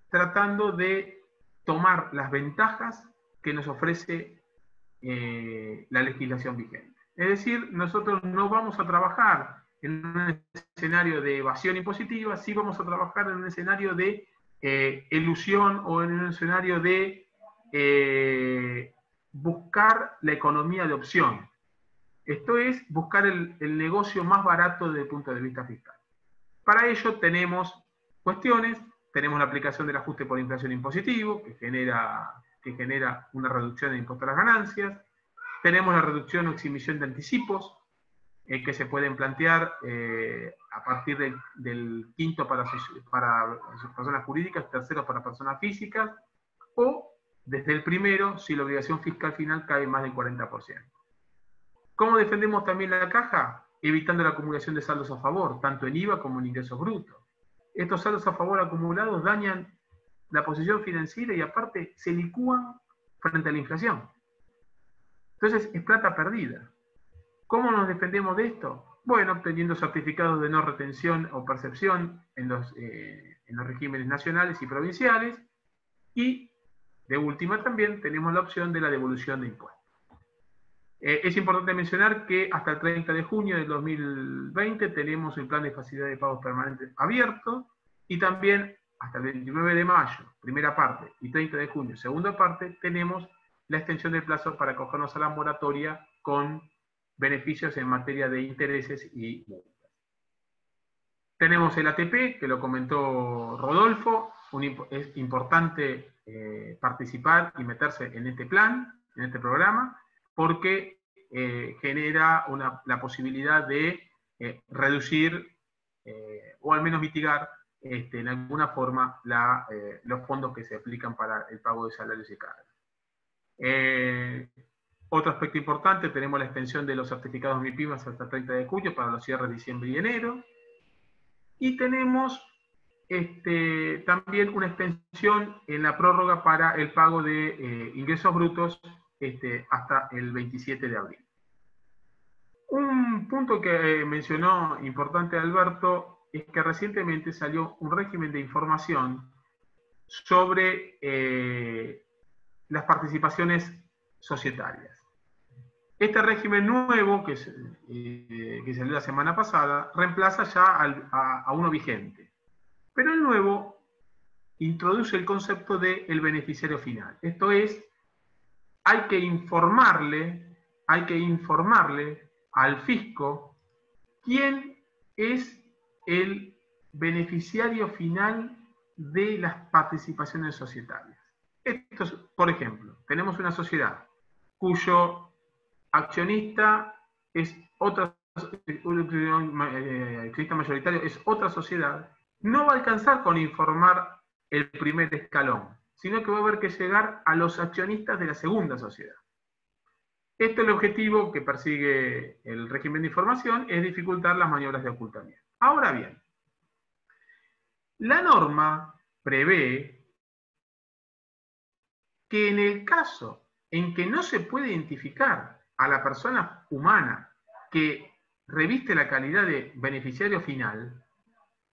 Speaker 4: tratando de tomar las ventajas que nos ofrece la legislación vigente. Es decir, nosotros no vamos a trabajar en un escenario de evasión impositiva, sí vamos a trabajar en un escenario de elusión, o en un escenario de buscar la economía de opción. Esto es buscar el negocio más barato desde el punto de vista fiscal. Para ello tenemos cuestiones, tenemos la aplicación del ajuste por inflación impositivo, que genera una reducción de impuesto a las ganancias. Tenemos la reducción o exhibición de anticipos, que se pueden plantear a partir del quinto para personas jurídicas, tercero para personas físicas, o desde el primero si la obligación fiscal final cae más del 40%. ¿Cómo defendemos también la caja? Evitando la acumulación de saldos a favor, tanto en IVA como en ingresos brutos. Estos saldos a favor acumulados dañan la posición financiera y aparte se licúan frente a la inflación. Entonces es plata perdida. ¿Cómo nos defendemos de esto? Bueno, obteniendo certificados de no retención o percepción en los regímenes nacionales y provinciales, y de última también tenemos la opción de la devolución de impuestos. Es importante mencionar que hasta el 30 de junio del 2020 tenemos el plan de facilidad de pagos permanentes abierto, y también hasta el 29 de mayo, primera parte, y 30 de junio, segunda parte, tenemos la extensión del plazo para acogernos a la moratoria con beneficios en materia de intereses y multas. Tenemos el ATP, que lo comentó Rodolfo. Es importante participar y meterse en este plan, en este programa, porque genera la posibilidad de reducir o al menos mitigar en alguna forma los fondos que se aplican para el pago de salarios y cargas. Otro aspecto importante, tenemos la extensión de los certificados MIPYMES hasta el 30 de julio para los cierres de diciembre y enero. Y tenemos también una extensión en la prórroga para el pago de ingresos brutos hasta el 27 de abril. Un punto que mencionó importante Alberto es que recientemente salió un régimen de información sobre las participaciones societarias. Este régimen nuevo, que salió la semana pasada, reemplaza ya a uno vigente. Pero el nuevo introduce el concepto del beneficiario final. Esto es, hay que informarle al fisco quién es el beneficiario final de las participaciones societarias. Esto es, por ejemplo, tenemos una sociedad cuyo accionista es otra, accionista mayoritario es otra sociedad, no va a alcanzar con informar el primer escalón, sino que va a haber que llegar a los accionistas de la segunda sociedad. Este es el objetivo que persigue el régimen de información, es dificultar las maniobras de ocultamiento. Ahora bien, la norma prevé que en el caso en que no se puede identificar a la persona humana que reviste la calidad de beneficiario final,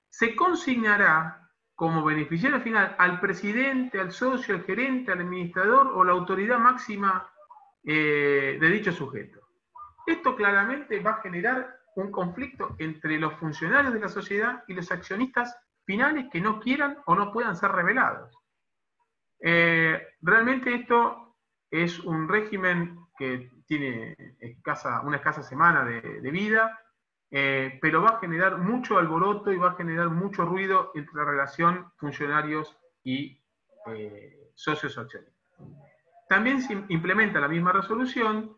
Speaker 4: se consignará como beneficiario final al presidente, al socio, al gerente, al administrador o la autoridad máxima de dicho sujeto. Esto claramente va a generar un conflicto entre los funcionarios de la sociedad y los accionistas finales que no quieran o no puedan ser revelados. Realmente esto es un régimen que tiene una escasa semana de vida, pero va a generar mucho alboroto y va a generar mucho ruido entre la relación funcionarios y socios accionistas. También se implementa la misma resolución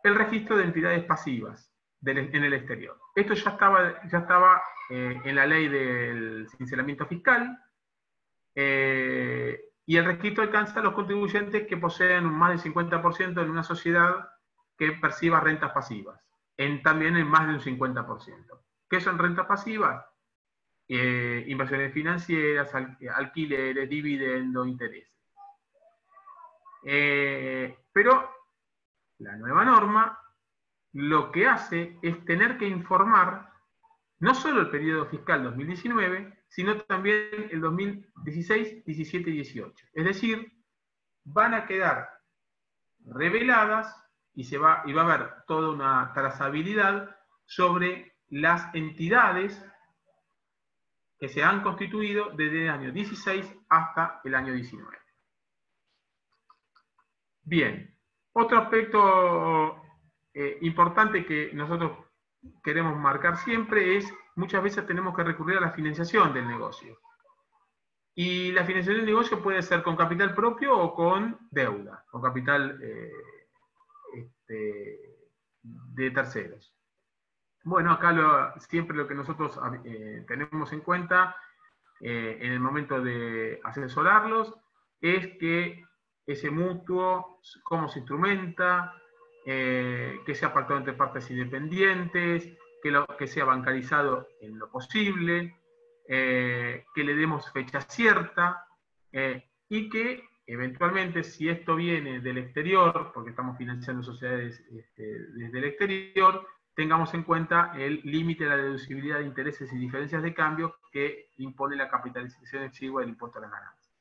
Speaker 4: el registro de entidades pasivas en el exterior. Esto ya estaba en la ley del cincelamiento fiscal, y el registro alcanza a los contribuyentes que poseen más del 50% en una sociedad que perciba rentas pasivas, también en más de un 50%. ¿Qué son rentas pasivas? Inversiones financieras, alquileres, dividendos, intereses. Pero la nueva norma lo que hace es tener que informar no solo el periodo fiscal 2019, sino también el 2016, 17 y 18. Es decir, van a quedar reveladas y va a haber toda una trazabilidad sobre las entidades que se han constituido desde el año 16 hasta el año 19. Bien, otro aspecto importante que nosotros queremos marcar siempre es, muchas veces tenemos que recurrir a la financiación del negocio. Y la financiación del negocio puede ser con capital propio o con deuda, con capital de terceros. Bueno, acá siempre lo que nosotros tenemos en cuenta en el momento de asesorarlos es que ese mutuo, cómo se instrumenta, que sea pactado entre partes independientes, que sea bancarizado en lo posible, que le demos fecha cierta y que eventualmente, si esto viene del exterior, porque estamos financiando sociedades desde el exterior, tengamos en cuenta el límite de la deducibilidad de intereses y diferencias de cambio que impone la capitalización exigua del impuesto a las ganancias.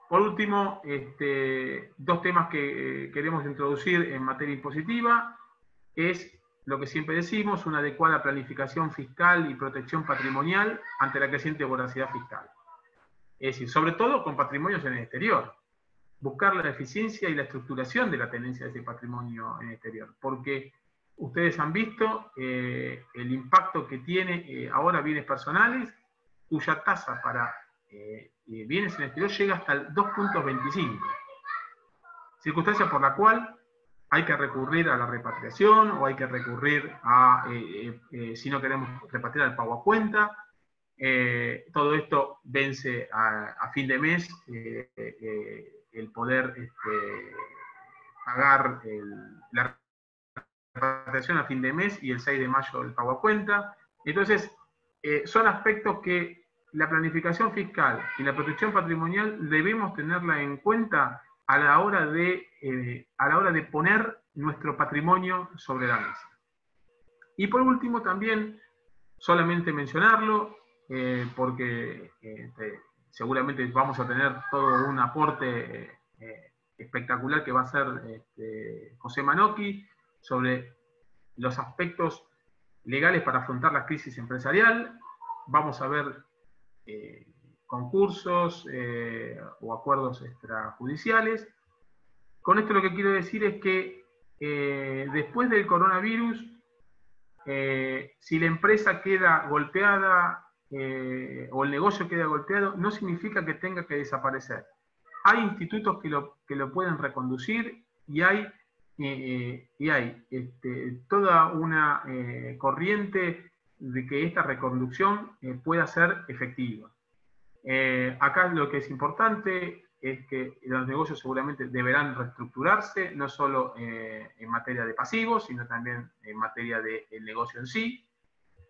Speaker 4: Por último, dos temas que queremos introducir en materia impositiva es lo que siempre decimos, una adecuada planificación fiscal y protección patrimonial ante la creciente voracidad fiscal. Es decir, sobre todo con patrimonios en el exterior. Buscar la eficiencia y la estructuración de la tenencia de ese patrimonio en el exterior. Porque ustedes han visto el impacto que tiene ahora bienes personales, cuya tasa para bienes en el exterior llega hasta el 2.25. Circunstancia por la cual hay que recurrir a la repatriación o hay que recurrir a, si no queremos repatriar, al pago a cuenta. Todo esto vence a fin de mes el poder pagar la repatriación a fin de mes y el 6 de mayo el pago a cuenta. Entonces, son aspectos que la planificación fiscal y la protección patrimonial debemos tenerla en cuenta a la hora de poner nuestro patrimonio sobre la mesa. Y por último también, solamente mencionarlo, porque seguramente vamos a tener todo un aporte espectacular que va a hacer José Manocchi sobre los aspectos legales para afrontar la crisis empresarial. Vamos a ver concursos o acuerdos extrajudiciales. Con esto lo que quiero decir es que después del coronavirus, si la empresa queda golpeada o el negocio queda golpeado, no significa que tenga que desaparecer. Hay institutos que lo pueden reconducir y hay toda una corriente de que esta reconducción pueda ser efectiva. Acá lo que es importante es que los negocios seguramente deberán reestructurarse, no solo en materia de pasivos, sino también en materia del negocio en sí.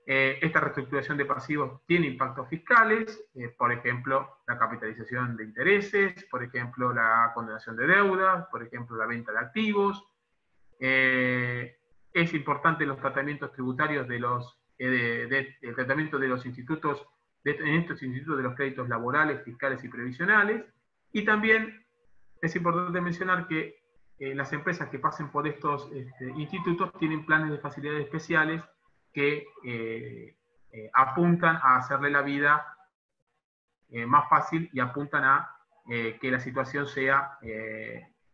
Speaker 4: Esta reestructuración de pasivos tiene impactos fiscales, por ejemplo, la capitalización de intereses, por ejemplo, la condonación de deudas, por ejemplo, la venta de activos. Es importante los tratamientos tributarios el tratamiento de los institutos, en estos institutos de los créditos laborales, fiscales y previsionales. Y también es importante mencionar que las empresas que pasen por estos institutos tienen planes de facilidades especiales que apuntan a hacerle la vida más fácil y apuntan a que la situación sea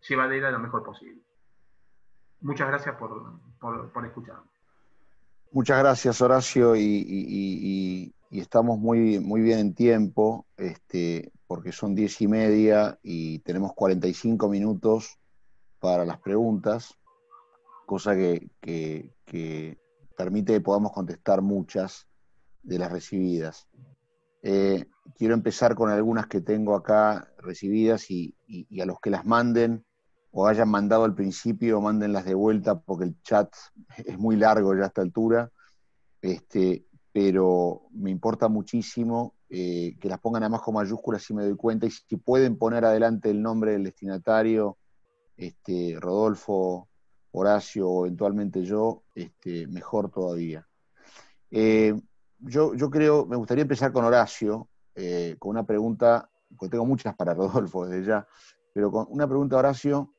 Speaker 4: llevadera lo mejor posible. Muchas gracias por escucharme.
Speaker 2: Muchas gracias, Horacio, y estamos muy bien en tiempo, porque son 10:30 y tenemos 45 minutos para las preguntas, cosa que permite que podamos contestar muchas de las recibidas. Quiero empezar con algunas que tengo acá recibidas y a los que las manden o hayan mandado al principio, mándenlas de vuelta porque el chat es muy largo ya a esta altura, pero me importa muchísimo que las pongan además con mayúsculas si me doy cuenta, y si pueden poner adelante el nombre del destinatario, Rodolfo, Horacio o eventualmente yo, mejor todavía. Yo creo, me gustaría empezar con Horacio, con una pregunta, porque tengo muchas para Rodolfo desde ya, pero con una pregunta a Horacio,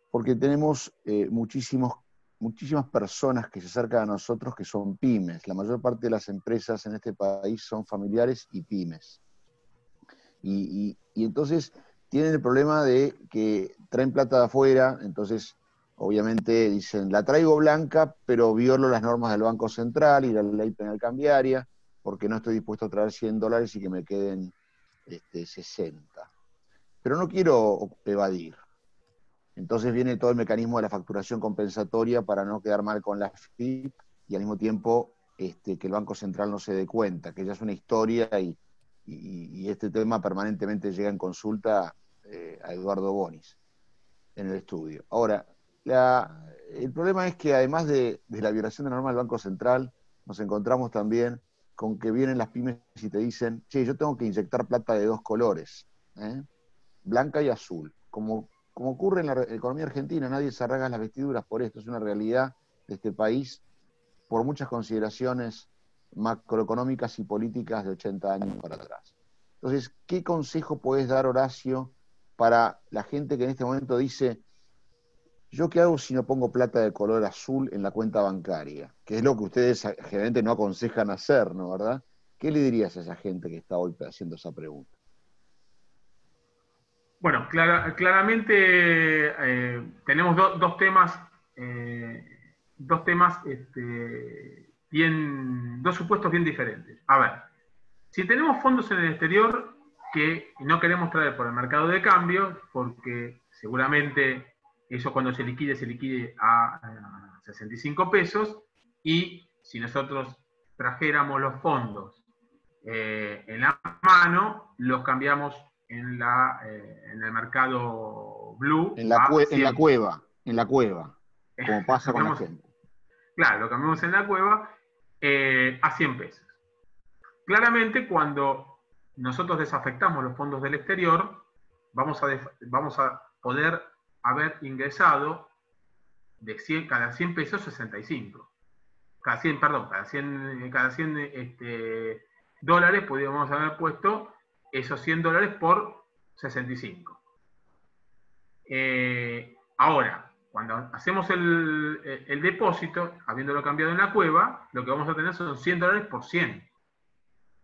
Speaker 2: porque tenemos muchísimas personas que se acercan a nosotros que son pymes. La mayor parte de las empresas en este país son familiares y pymes. Y entonces tienen el problema de que traen plata de afuera, entonces obviamente dicen, la traigo blanca, pero violo las normas del Banco Central y la ley penal cambiaria, porque no estoy dispuesto a traer $100 y que me queden 60. Pero no quiero evadir. Entonces viene todo el mecanismo de la facturación compensatoria para no quedar mal con la FIP y al mismo tiempo que el Banco Central no se dé cuenta, que ya es una historia y este tema permanentemente llega en consulta a Eduardo Bonis en el estudio. Ahora, el problema es que además de la violación de la norma del Banco Central, nos encontramos también con que vienen las pymes y te dicen, che, yo tengo que inyectar plata de 2 colores, blanca y azul. Como ocurre en la economía argentina, nadie se arranca las vestiduras por esto, es una realidad de este país por muchas consideraciones macroeconómicas y políticas de 80 años para atrás. Entonces, ¿qué consejo podés dar, Horacio, para la gente que en este momento dice, ¿yo qué hago si no pongo plata de color azul en la cuenta bancaria? Que es lo que ustedes generalmente no aconsejan hacer, ¿no? ¿Verdad? ¿Qué le dirías a esa gente que está hoy haciendo esa pregunta?
Speaker 4: Bueno, claramente tenemos dos temas, dos supuestos bien diferentes. A ver, si tenemos fondos en el exterior que no queremos traer por el mercado de cambio, porque seguramente eso cuando se liquide a 65 pesos, y si nosotros trajéramos los fondos en la mano, los cambiamos en el mercado blue.
Speaker 2: En la cueva, como pasa con la gente.
Speaker 4: Claro, lo cambiamos en la cueva a 100 pesos. Claramente, cuando nosotros desafectamos los fondos del exterior, vamos a poder haber ingresado cada 100 pesos 65. Cada 100 dólares podríamos haber puesto esos $100 por 65. Ahora, cuando hacemos el depósito, habiéndolo cambiado en la cueva, lo que vamos a tener son $100 por 100.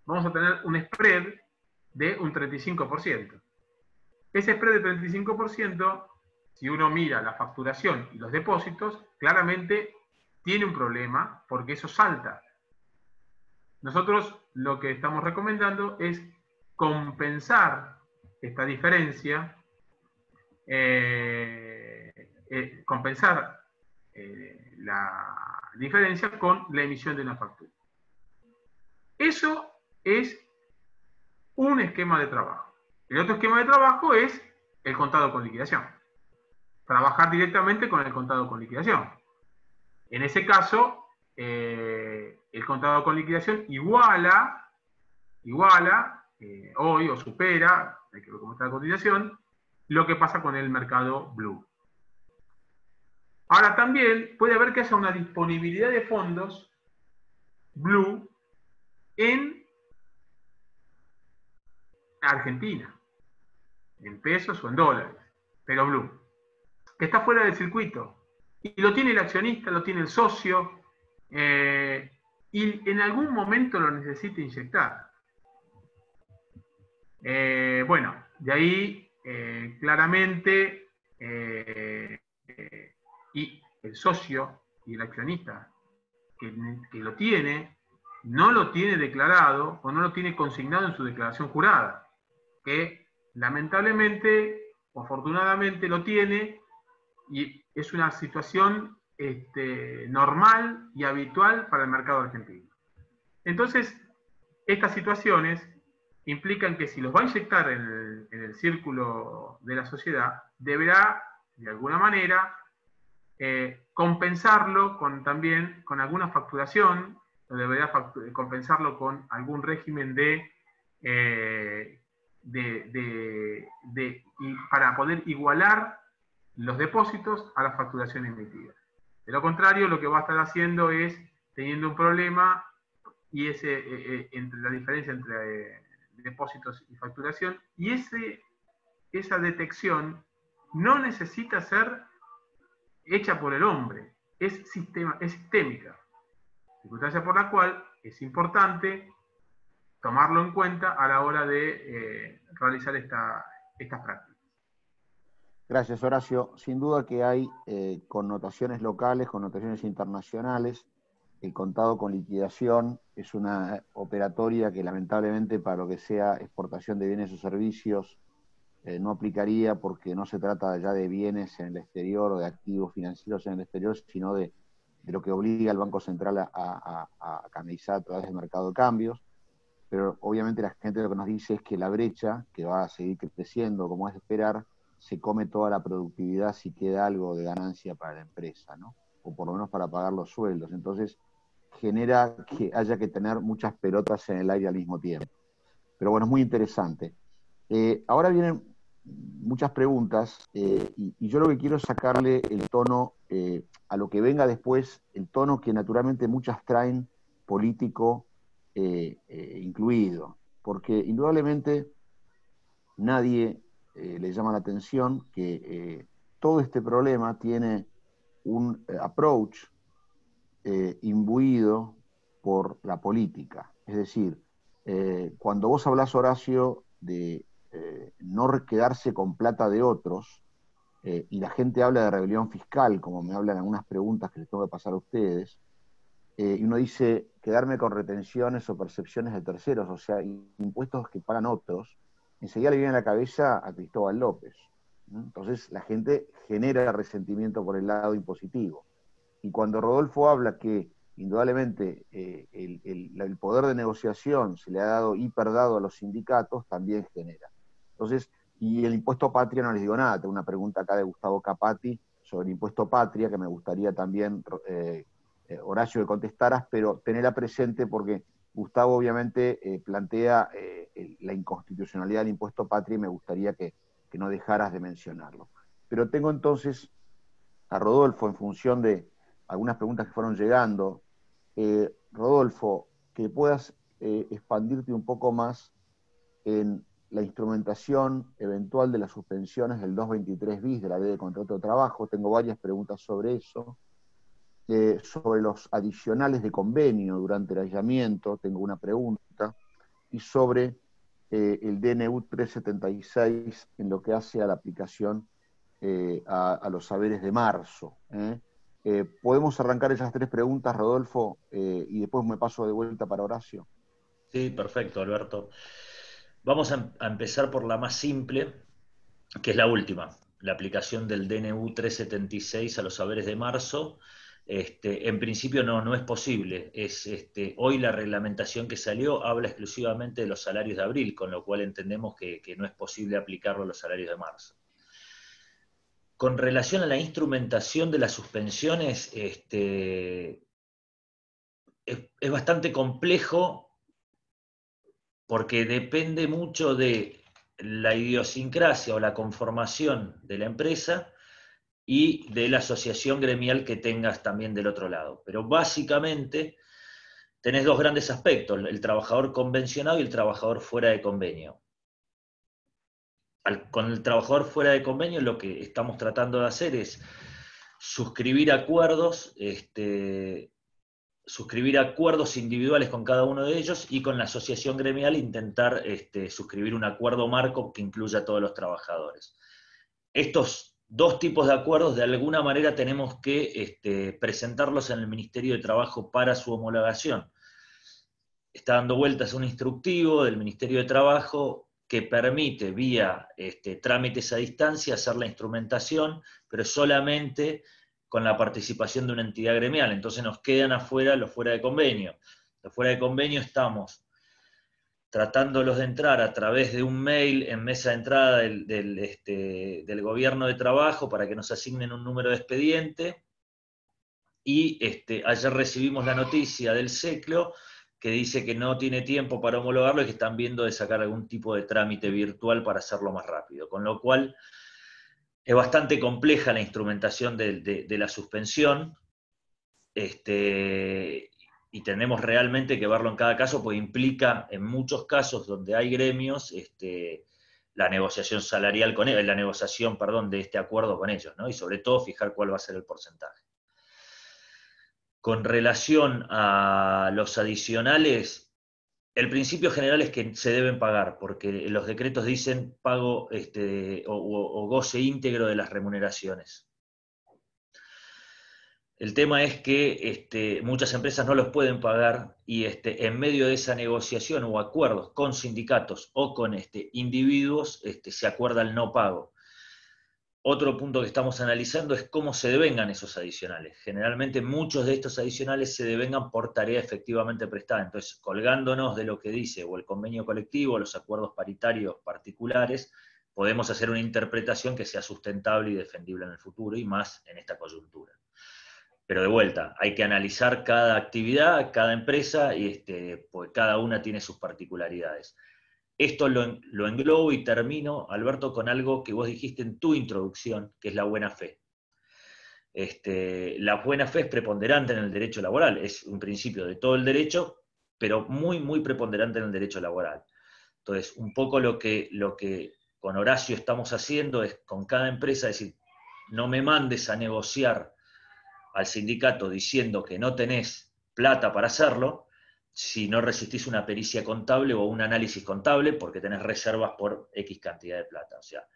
Speaker 4: Vamos a tener un spread de un 35%. Ese spread de 35%, si uno mira la facturación y los depósitos, claramente tiene un problema porque eso salta. Nosotros lo que estamos recomendando es compensar esta diferencia, la diferencia con la emisión de una factura. Eso es un esquema de trabajo. El otro esquema de trabajo es el contado con liquidación. Trabajar directamente con el contado con liquidación. En ese caso, el contado con liquidación iguala hoy o supera, hay que ver cómo está la cotización, lo que pasa con el mercado blue. Ahora también puede haber que haya una disponibilidad de fondos blue en Argentina, en pesos o en dólares, pero blue, que está fuera del circuito. Y lo tiene el accionista, lo tiene el socio, y en algún momento lo necesita inyectar. Bueno, de ahí claramente y el socio y el accionista que lo tiene, no lo tiene declarado o no lo tiene consignado en su declaración jurada, que lamentablemente o afortunadamente lo tiene, y es una situación normal y habitual para el mercado argentino. Entonces, estas situaciones implican que si los va a inyectar en el círculo de la sociedad, deberá, de alguna manera, compensarlo también con alguna facturación, o deberá compensarlo con algún régimen para poder igualar los depósitos a la facturación emitida. De lo contrario, lo que va a estar haciendo es teniendo un problema y entre la diferencia entre depósitos y facturación, y esa detección no necesita ser hecha por el hombre, es sistémica, circunstancia por la cual es importante tomarlo en cuenta a la hora de realizar estas prácticas.
Speaker 2: Gracias, Horacio. Sin duda que hay connotaciones locales, connotaciones internacionales. El contado con liquidación es una operatoria que lamentablemente para lo que sea exportación de bienes o servicios no aplicaría, porque no se trata ya de bienes en el exterior o de activos financieros en el exterior, sino de lo que obliga al Banco Central a canalizar a través del mercado de cambios. Pero obviamente la gente lo que nos dice es que la brecha, que va a seguir creciendo como es de esperar, se come toda la productividad si queda algo de ganancia para la empresa, ¿no? O por lo menos para pagar los sueldos. Entonces genera que haya que tener muchas pelotas en el aire al mismo tiempo. Pero bueno, es muy interesante. Ahora vienen muchas preguntas y yo lo que quiero es sacarle el tono a lo que venga después, el tono que naturalmente muchas traen político incluido, porque indudablemente nadie le llama la atención que todo este problema tiene un approach imbuido por la política. Es decir, cuando vos hablás, Horacio, de no quedarse con plata de otros, y la gente habla de rebelión fiscal, como me hablan algunas preguntas que les tengo que pasar a ustedes, y uno dice quedarme con retenciones o percepciones de terceros, o sea, impuestos que pagan otros, enseguida le viene a la cabeza a Cristóbal López. Entonces la gente genera resentimiento por el lado impositivo. Y cuando Rodolfo habla que indudablemente el poder de negociación se le ha dado hiperdado a los sindicatos, también genera. Entonces, y el impuesto patria no les digo nada, tengo una pregunta acá de Gustavo Capati sobre el impuesto patria que me gustaría también, Horacio, que contestaras, pero tenela presente porque Gustavo obviamente plantea la inconstitucionalidad del impuesto patria y me gustaría que no dejaras de mencionarlo. Pero tengo entonces a Rodolfo en función de algunas preguntas que fueron llegando. Rodolfo, que puedas expandirte un poco más en la instrumentación eventual de las suspensiones del 223 bis de la ley de contrato de trabajo. Tengo varias preguntas sobre eso. Sobre los adicionales de convenio durante el aislamiento, tengo una pregunta. Y sobre el DNU 376 en lo que hace a la aplicación a los saberes de marzo. ¿Podemos arrancar esas tres preguntas, Rodolfo, y después me paso de vuelta para Horacio?
Speaker 3: Sí, perfecto, Alberto. Vamos a empezar por la más simple, que es la última, la aplicación del DNU 376 a los saberes de marzo. En principio no es posible. Hoy la reglamentación que salió habla exclusivamente de los salarios de abril, con lo cual entendemos que no es posible aplicarlo a los salarios de marzo. Con relación a la instrumentación de las suspensiones, es bastante complejo porque depende mucho de la idiosincrasia o la conformación de la empresa y de la asociación gremial que tengas también del otro lado. Pero básicamente tenés dos grandes aspectos, el trabajador convencionado y el trabajador fuera de convenio. Con el trabajador fuera de convenio lo que estamos tratando de hacer es suscribir acuerdos, individuales con cada uno de ellos y con la asociación gremial intentar suscribir un acuerdo marco que incluya a todos los trabajadores. Estos dos tipos de acuerdos de alguna manera tenemos que presentarlos en el Ministerio de Trabajo para su homologación. Está dando vueltas un instructivo del Ministerio de Trabajo que permite vía trámites a distancia hacer la instrumentación, pero solamente con la participación de una entidad gremial. Entonces nos quedan afuera los fuera de convenio. Los fuera de convenio estamos tratándolos de entrar a través de un mail en mesa de entrada del gobierno de trabajo para que nos asignen un número de expediente. Y ayer recibimos la noticia del SECLO que dice que no tiene tiempo para homologarlo y que están viendo de sacar algún tipo de trámite virtual para hacerlo más rápido. Con lo cual es bastante compleja la instrumentación de la suspensión. Y tenemos realmente que verlo en cada caso, porque implica en muchos casos donde hay gremios la negociación salarial con ellos, de este acuerdo con ellos, ¿no? Y sobre todo fijar cuál va a ser el porcentaje. Con relación a los adicionales, El principio general es que se deben pagar, porque los decretos dicen pago o goce íntegro de las remuneraciones. El tema es que muchas empresas no los pueden pagar y en medio de esa negociación o acuerdos con sindicatos o con individuos se acuerda el no pago. Otro punto que estamos analizando es cómo se devengan esos adicionales. Generalmente muchos de estos adicionales se devengan por tarea efectivamente prestada. Entonces, colgándonos de lo que dice o el convenio colectivo o los acuerdos paritarios particulares, podemos hacer una interpretación que sea sustentable y defendible en el futuro y más en esta coyuntura. Pero de vuelta, hay que analizar cada actividad, cada empresa, y pues cada una tiene sus particularidades. Esto lo englobo y termino, Alberto, con algo que vos dijiste en tu introducción, que es la buena fe. La buena fe es preponderante en el derecho laboral, es un principio de todo el derecho, pero muy, muy preponderante en el derecho laboral. Entonces, un poco lo que con Horacio estamos haciendo es con cada empresa decir, no me mandes a negociar al sindicato diciendo que no tenés plata para hacerlo, si no resistís una pericia contable o un análisis contable porque tenés reservas por X cantidad de plata. O sea,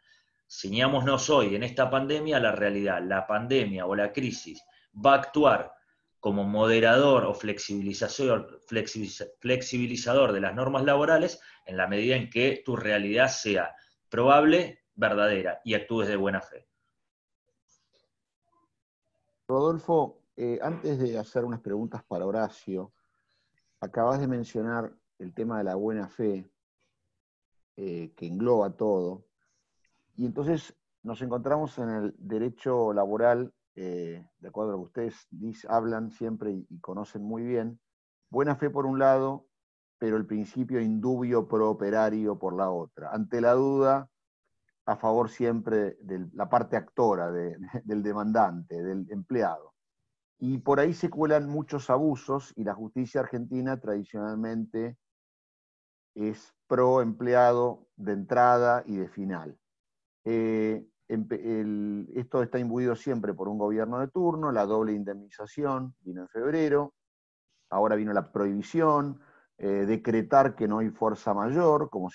Speaker 3: ciñámonos hoy en esta pandemia a la realidad. La pandemia o la crisis va a actuar como moderador o flexibilizador de las normas laborales en la medida en que tu realidad sea probable, verdadera y actúes de buena fe.
Speaker 2: Rodolfo, antes de hacer unas preguntas para Horacio, acabas de mencionar el tema de la buena fe, que engloba todo, y entonces nos encontramos en el derecho laboral, de acuerdo a lo que ustedes hablan siempre y conocen muy bien, buena fe por un lado, pero el principio indubio pro operario por la otra. Ante la duda, a favor siempre de la parte actora, del demandante, del empleado. Y por ahí se cuelan muchos abusos y la justicia argentina tradicionalmente es pro empleado de entrada y de final. Esto está imbuido siempre por un gobierno de turno, la doble indemnización vino en febrero, ahora vino la prohibición, decretar que no hay fuerza mayor, como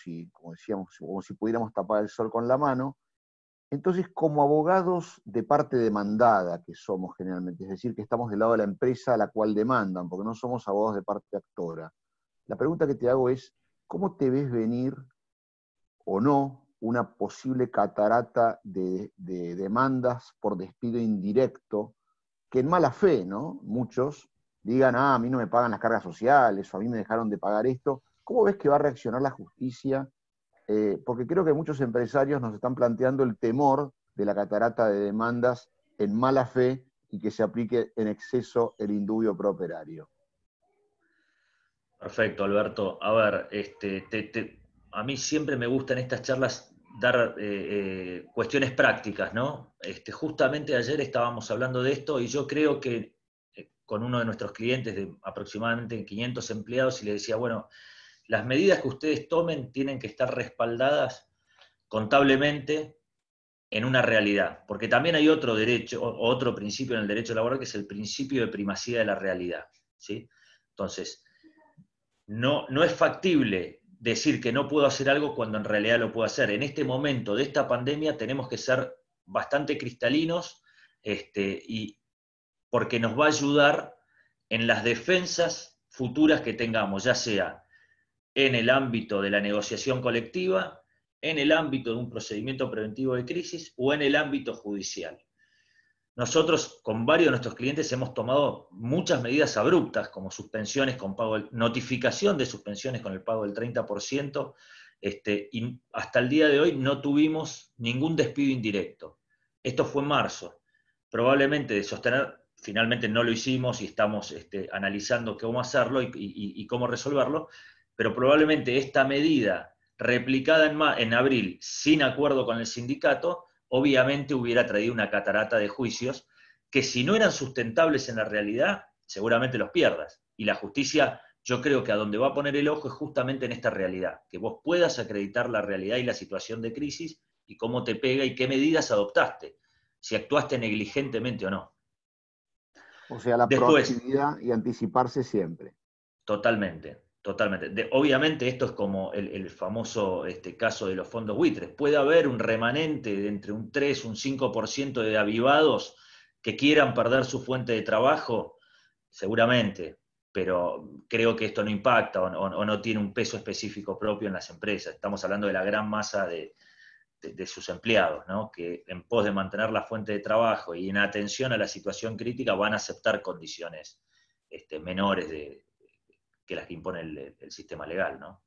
Speaker 2: decíamos, como si pudiéramos tapar el sol con la mano. Entonces, como abogados de parte demandada que somos generalmente, es decir, que estamos del lado de la empresa a la cual demandan, porque no somos abogados de parte actora, la pregunta que te hago es, ¿cómo te ves venir o no una posible catarata de demandas por despido indirecto, que en mala fe, ¿no? Muchos digan, a mí no me pagan las cargas sociales, o a mí me dejaron de pagar esto. ¿Cómo ves que va a reaccionar la justicia? Porque creo que muchos empresarios nos están planteando el temor de la catarata de demandas en mala fe y que se aplique en exceso el indubio pro operario.
Speaker 3: Perfecto, Alberto. A ver, a mí siempre me gusta en estas charlas dar cuestiones prácticas, ¿no? Justamente ayer estábamos hablando de esto y yo creo que con uno de nuestros clientes de aproximadamente 500 empleados y le decía, bueno, las medidas que ustedes tomen tienen que estar respaldadas contablemente en una realidad, porque también hay otro derecho, otro principio en el derecho laboral que es el principio de primacía de la realidad, ¿sí? Entonces, no es factible decir que no puedo hacer algo cuando en realidad lo puedo hacer. En este momento de esta pandemia tenemos que ser bastante cristalinos y porque nos va a ayudar en las defensas futuras que tengamos, ya sea en el ámbito de la negociación colectiva, en el ámbito de un procedimiento preventivo de crisis o en el ámbito judicial. Nosotros con varios de nuestros clientes hemos tomado muchas medidas abruptas, como suspensiones con pago, notificación de suspensiones con el pago del 30%, y hasta el día de hoy no tuvimos ningún despido indirecto. Esto fue en marzo. Probablemente de sostener, finalmente no lo hicimos y estamos analizando cómo hacerlo y cómo resolverlo, pero probablemente esta medida replicada en abril sin acuerdo con el sindicato, obviamente hubiera traído una catarata de juicios que si no eran sustentables en la realidad, seguramente los pierdas. Y la justicia, yo creo que a donde va a poner el ojo es justamente en esta realidad, que vos puedas acreditar la realidad y la situación de crisis y cómo te pega y qué medidas adoptaste, si actuaste negligentemente o no.
Speaker 2: O sea, la
Speaker 3: Después,
Speaker 2: proactividad y anticiparse siempre.
Speaker 3: totalmente. Totalmente. Obviamente esto es como el famoso caso de los fondos buitres. Puede haber un remanente de entre un 3, un 5% de avivados que quieran perder su fuente de trabajo, seguramente, pero creo que esto no impacta o no tiene un peso específico propio en las empresas. Estamos hablando de la gran masa de sus empleados, ¿no? Que en pos de mantener la fuente de trabajo y en atención a la situación crítica van a aceptar condiciones menores que las que impone el sistema legal, ¿no?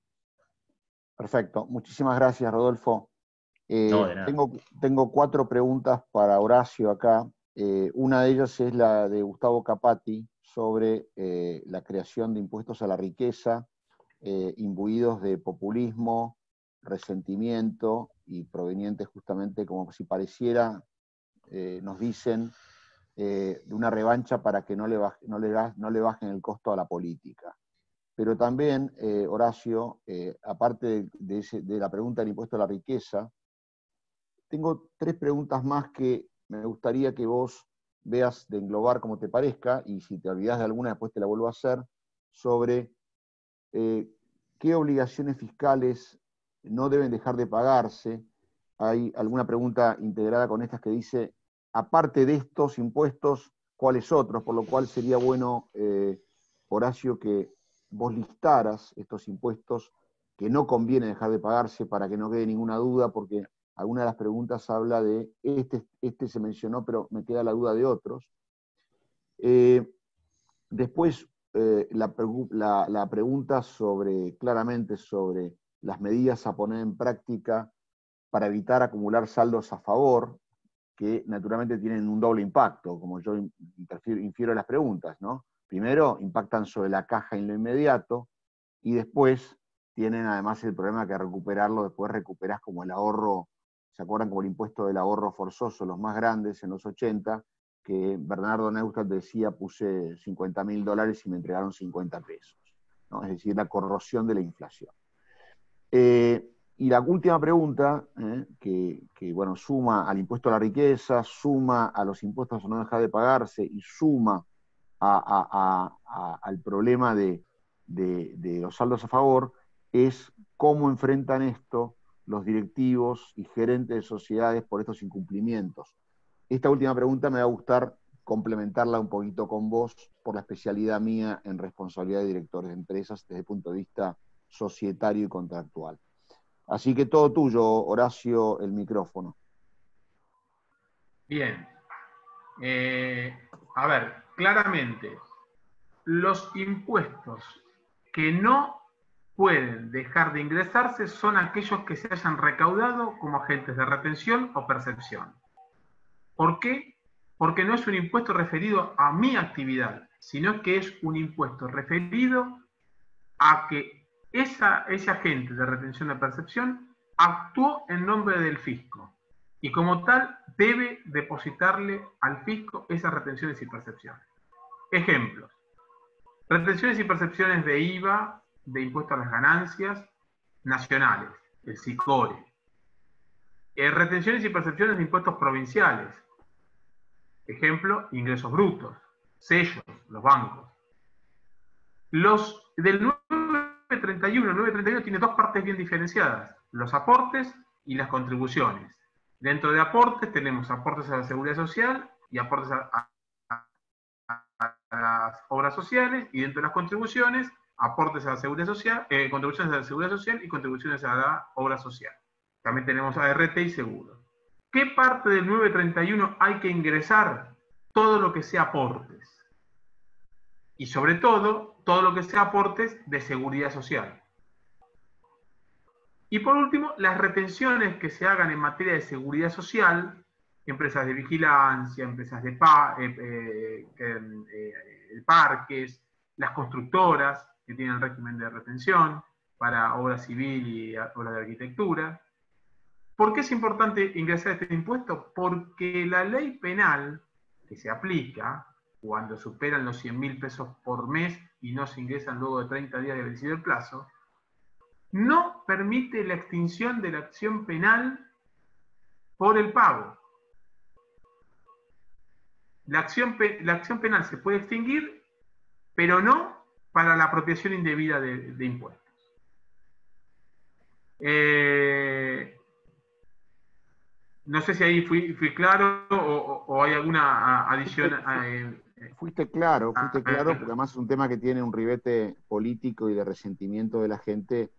Speaker 2: Perfecto. Muchísimas gracias, Rodolfo.
Speaker 3: No, de nada.
Speaker 2: Tengo 4 preguntas para Horacio acá. Una de ellas es la de Gustavo Capati sobre la creación de impuestos a la riqueza, imbuidos de populismo, resentimiento y provenientes justamente, como si pareciera, nos dicen, de una revancha para que no le bajen el costo a la política. Pero también, Horacio, aparte de la pregunta del impuesto a la riqueza, tengo 3 preguntas más que me gustaría que vos veas de englobar como te parezca, y si te olvidás de alguna después te la vuelvo a hacer, sobre qué obligaciones fiscales no deben dejar de pagarse. Hay alguna pregunta integrada con estas que dice, aparte de estos impuestos, ¿cuáles otros? Por lo cual sería bueno, Horacio, que vos listaras estos impuestos que no conviene dejar de pagarse para que no quede ninguna duda, porque alguna de las preguntas habla de, este se mencionó, pero me queda la duda de otros. Después, la pregunta claramente sobre las medidas a poner en práctica para evitar acumular saldos a favor, que naturalmente tienen un doble impacto, como yo infiero de las preguntas, ¿no? Primero, impactan sobre la caja en lo inmediato, y después tienen además el problema que recuperarlo, después recuperás como el ahorro, ¿se acuerdan? Como el impuesto del ahorro forzoso, los más grandes en los 80, que Bernardo Neustadt decía, puse $50.000 y me entregaron 50 pesos, ¿no? Es decir, la corrosión de la inflación. Y la última pregunta, que bueno, suma al impuesto a la riqueza, suma a los impuestos a no dejar de pagarse y suma al problema de los saldos a favor, es cómo enfrentan esto los directivos y gerentes de sociedades por estos incumplimientos. Esta última pregunta me va a gustar complementarla un poquito con vos por la especialidad mía en responsabilidad de directores de empresas desde el punto de vista societario y contractual. Así que todo tuyo, Horacio, el micrófono.
Speaker 4: Bien. A ver, claramente, los impuestos que no pueden dejar de ingresarse son aquellos que se hayan recaudado como agentes de retención o percepción. ¿Por qué? Porque no es un impuesto referido a mi actividad, sino que es un impuesto referido a que ese agente de retención de percepción actuó en nombre del fisco y como tal debe depositarle al fisco esas retenciones y percepciones. Ejemplos: retenciones y percepciones de IVA, de impuesto a las ganancias nacionales, el SICORE. Retenciones y percepciones de impuestos provinciales. Ejemplo, ingresos brutos, sellos, los bancos. Los del 931, el 931 tiene 2 partes bien diferenciadas: los aportes y las contribuciones. Dentro de aportes tenemos aportes a la seguridad social y aportes a las obras sociales, y dentro de las contribuciones, aportes a la seguridad social, contribuciones a la seguridad social y contribuciones a la obra social. También tenemos ART y seguro. ¿Qué parte del 931 hay que ingresar? Todo lo que sea aportes. Y sobre todo lo que sea aportes de seguridad social. Y por último, las retenciones que se hagan en materia de seguridad social, empresas de vigilancia, empresas de parques, las constructoras que tienen régimen de retención para obra civil y obras de arquitectura. ¿Por qué es importante ingresar este impuesto? Porque la ley penal que se aplica cuando superan los 100.000 pesos por mes y no se ingresan luego de 30 días de vencido el plazo, no permite la extinción de la acción penal por el pago. La acción penal se puede extinguir, pero no para la apropiación indebida de impuestos. No sé si ahí fui claro o hay alguna adición.
Speaker 2: Fuiste claro, porque además es un tema que tiene un ribete político y de resentimiento de la gente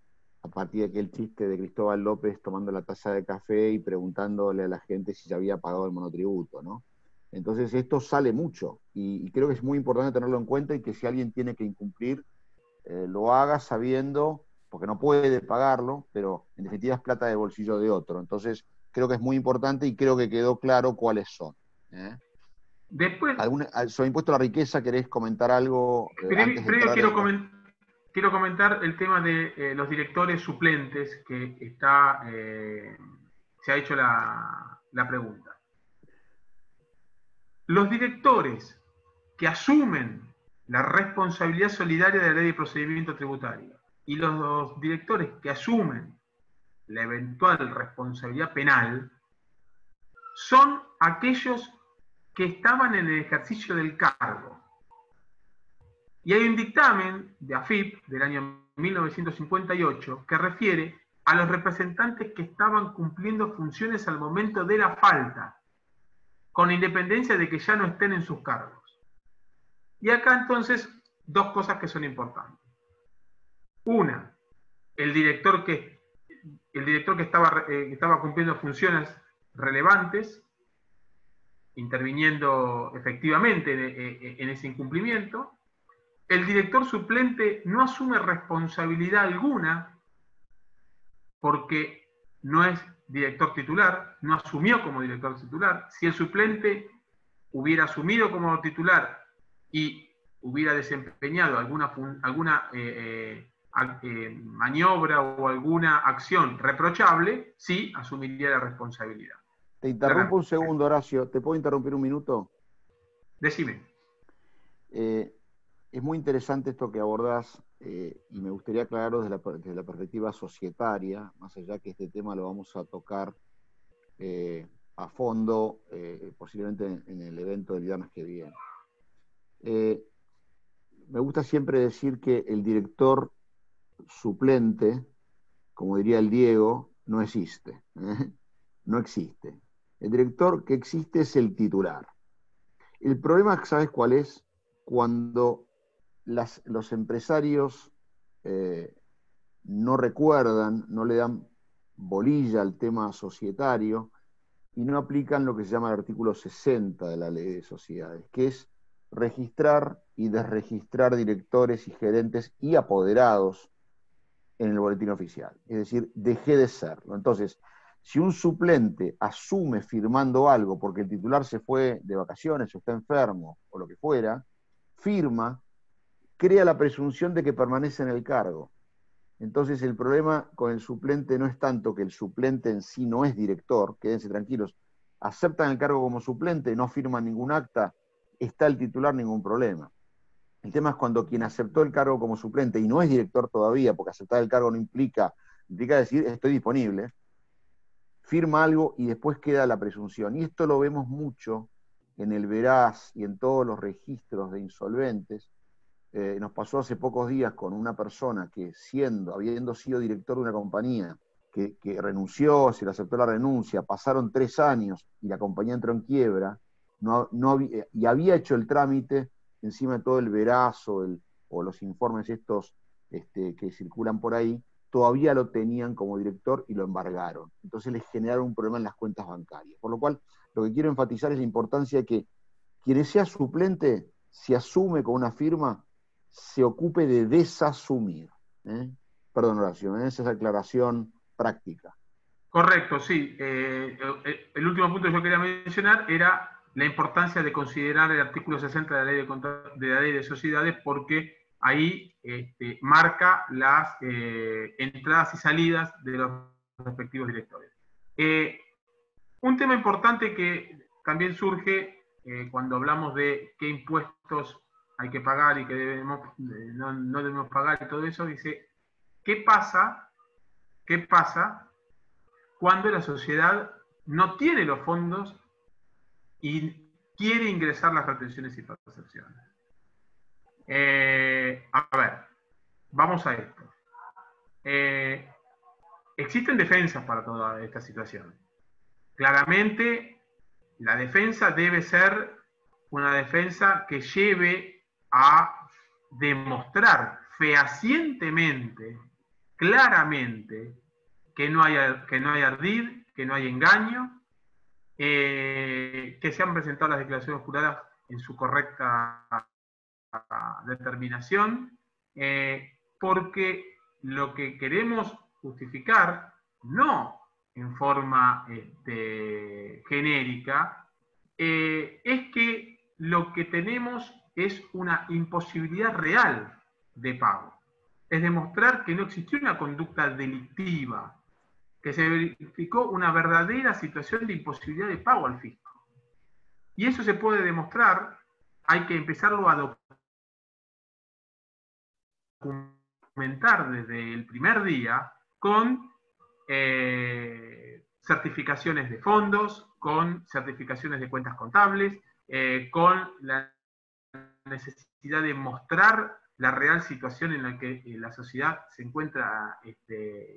Speaker 2: a partir de aquel chiste de Cristóbal López tomando la taza de café y preguntándole a la gente si ya había pagado el monotributo, ¿no? Entonces esto sale mucho y creo que es muy importante tenerlo en cuenta y que si alguien tiene que incumplir, lo haga sabiendo, porque no puede pagarlo, pero en definitiva es plata de bolsillo de otro. Entonces creo que es muy importante y creo que quedó claro cuáles son.
Speaker 4: Después,
Speaker 2: sobre impuesto a la riqueza, ¿querés comentar algo?
Speaker 4: Previo quiero comentar el tema de los directores suplentes, que se ha hecho la pregunta. Los directores que asumen la responsabilidad solidaria de la ley de procedimiento tributario y los directores que asumen la eventual responsabilidad penal son aquellos que estaban en el ejercicio del cargo. Y hay un dictamen de AFIP del año 1958 que refiere a los representantes que estaban cumpliendo funciones al momento de la falta, con independencia de que ya no estén en sus cargos. Y acá entonces, dos cosas que son importantes. Una, el director que estaba cumpliendo funciones relevantes, interviniendo efectivamente en ese incumplimiento. El director suplente no asume responsabilidad alguna porque no es director titular, no asumió como director titular. Si el suplente hubiera asumido como titular y hubiera desempeñado alguna maniobra o alguna acción reprochable, sí asumiría la responsabilidad.
Speaker 2: Te interrumpo un segundo, Horacio. ¿Te puedo interrumpir un minuto?
Speaker 4: Decime.
Speaker 2: Es muy interesante esto que abordás y me gustaría aclararlo desde la perspectiva societaria, más allá que este tema lo vamos a tocar a fondo, posiblemente en el evento del viernes que viene. Me gusta siempre decir que el director suplente, como diría el Diego, no existe. No existe. El director que existe es el titular. El problema, ¿sabes cuál es? Cuando los empresarios no recuerdan, no le dan bolilla al tema societario y no aplican lo que se llama el artículo 60 de la Ley de Sociedades, que es registrar y desregistrar directores y gerentes y apoderados en el boletín oficial. Es decir, dejé de serlo. Entonces, si un suplente asume firmando algo porque el titular se fue de vacaciones o está enfermo o lo que fuera, firma, crea la presunción de que permanece en el cargo. Entonces el problema con el suplente no es tanto que el suplente en sí no es director, quédense tranquilos, aceptan el cargo como suplente, no firman ningún acta, está el titular, ningún problema. El tema es cuando quien aceptó el cargo como suplente y no es director todavía, porque aceptar el cargo no implica decir estoy disponible, firma algo y después queda la presunción. Y esto lo vemos mucho en el Veraz y en todos los registros de insolventes. Nos pasó hace pocos días con una persona que habiendo sido director de una compañía, que renunció, se le aceptó la renuncia, pasaron 3 años y la compañía entró en quiebra, y había hecho el trámite encima de todo el Veraz o los informes estos que circulan por ahí, todavía lo tenían como director y lo embargaron. Entonces les generaron un problema en las cuentas bancarias. Por lo cual, lo que quiero enfatizar es la importancia de que quien sea suplente, si asume con una firma, se ocupe de desasumir. Perdón, Horacio, esa es la aclaración práctica.
Speaker 4: Correcto, sí. El último punto que yo quería mencionar era la importancia de considerar el artículo 60 de la Ley de Sociedades, porque ahí marca las entradas y salidas de los respectivos directores. Un tema importante que también surge cuando hablamos de qué impuestos hay que pagar y que no debemos pagar y todo eso, dice, ¿qué pasa cuando la sociedad no tiene los fondos y quiere ingresar las retenciones y percepciones? A ver, vamos a esto. Existen defensas para toda esta situación. Claramente, la defensa debe ser una defensa que lleve a demostrar fehacientemente, claramente, que no hay ardid, que no hay engaño, que se han presentado las declaraciones juradas en su correcta determinación, porque lo que queremos justificar, no en forma genérica, es que lo que tenemos es una imposibilidad real de pago. Es demostrar que no existió una conducta delictiva, que se verificó una verdadera situación de imposibilidad de pago al fisco. Y eso se puede demostrar, hay que empezarlo a documentar desde el primer día con certificaciones de fondos, con certificaciones de cuentas contables, con la necesidad de mostrar la real situación en la que la sociedad se encuentra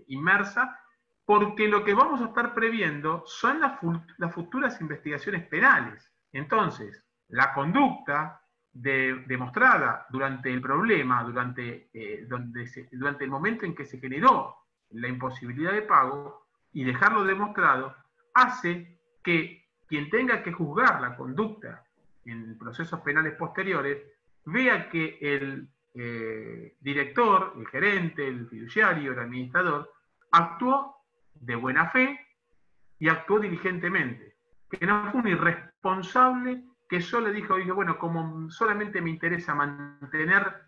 Speaker 4: inmersa, porque lo que vamos a estar previendo son las futuras investigaciones penales. Entonces, la conducta demostrada durante el problema, durante el momento en que se generó la imposibilidad de pago, y dejarlo demostrado, hace que quien tenga que juzgar la conducta en procesos penales posteriores, vea que el director, el gerente, el fiduciario, el administrador, actuó de buena fe y actuó diligentemente, que no fue un irresponsable que solo dijo, bueno, como solamente me interesa mantener,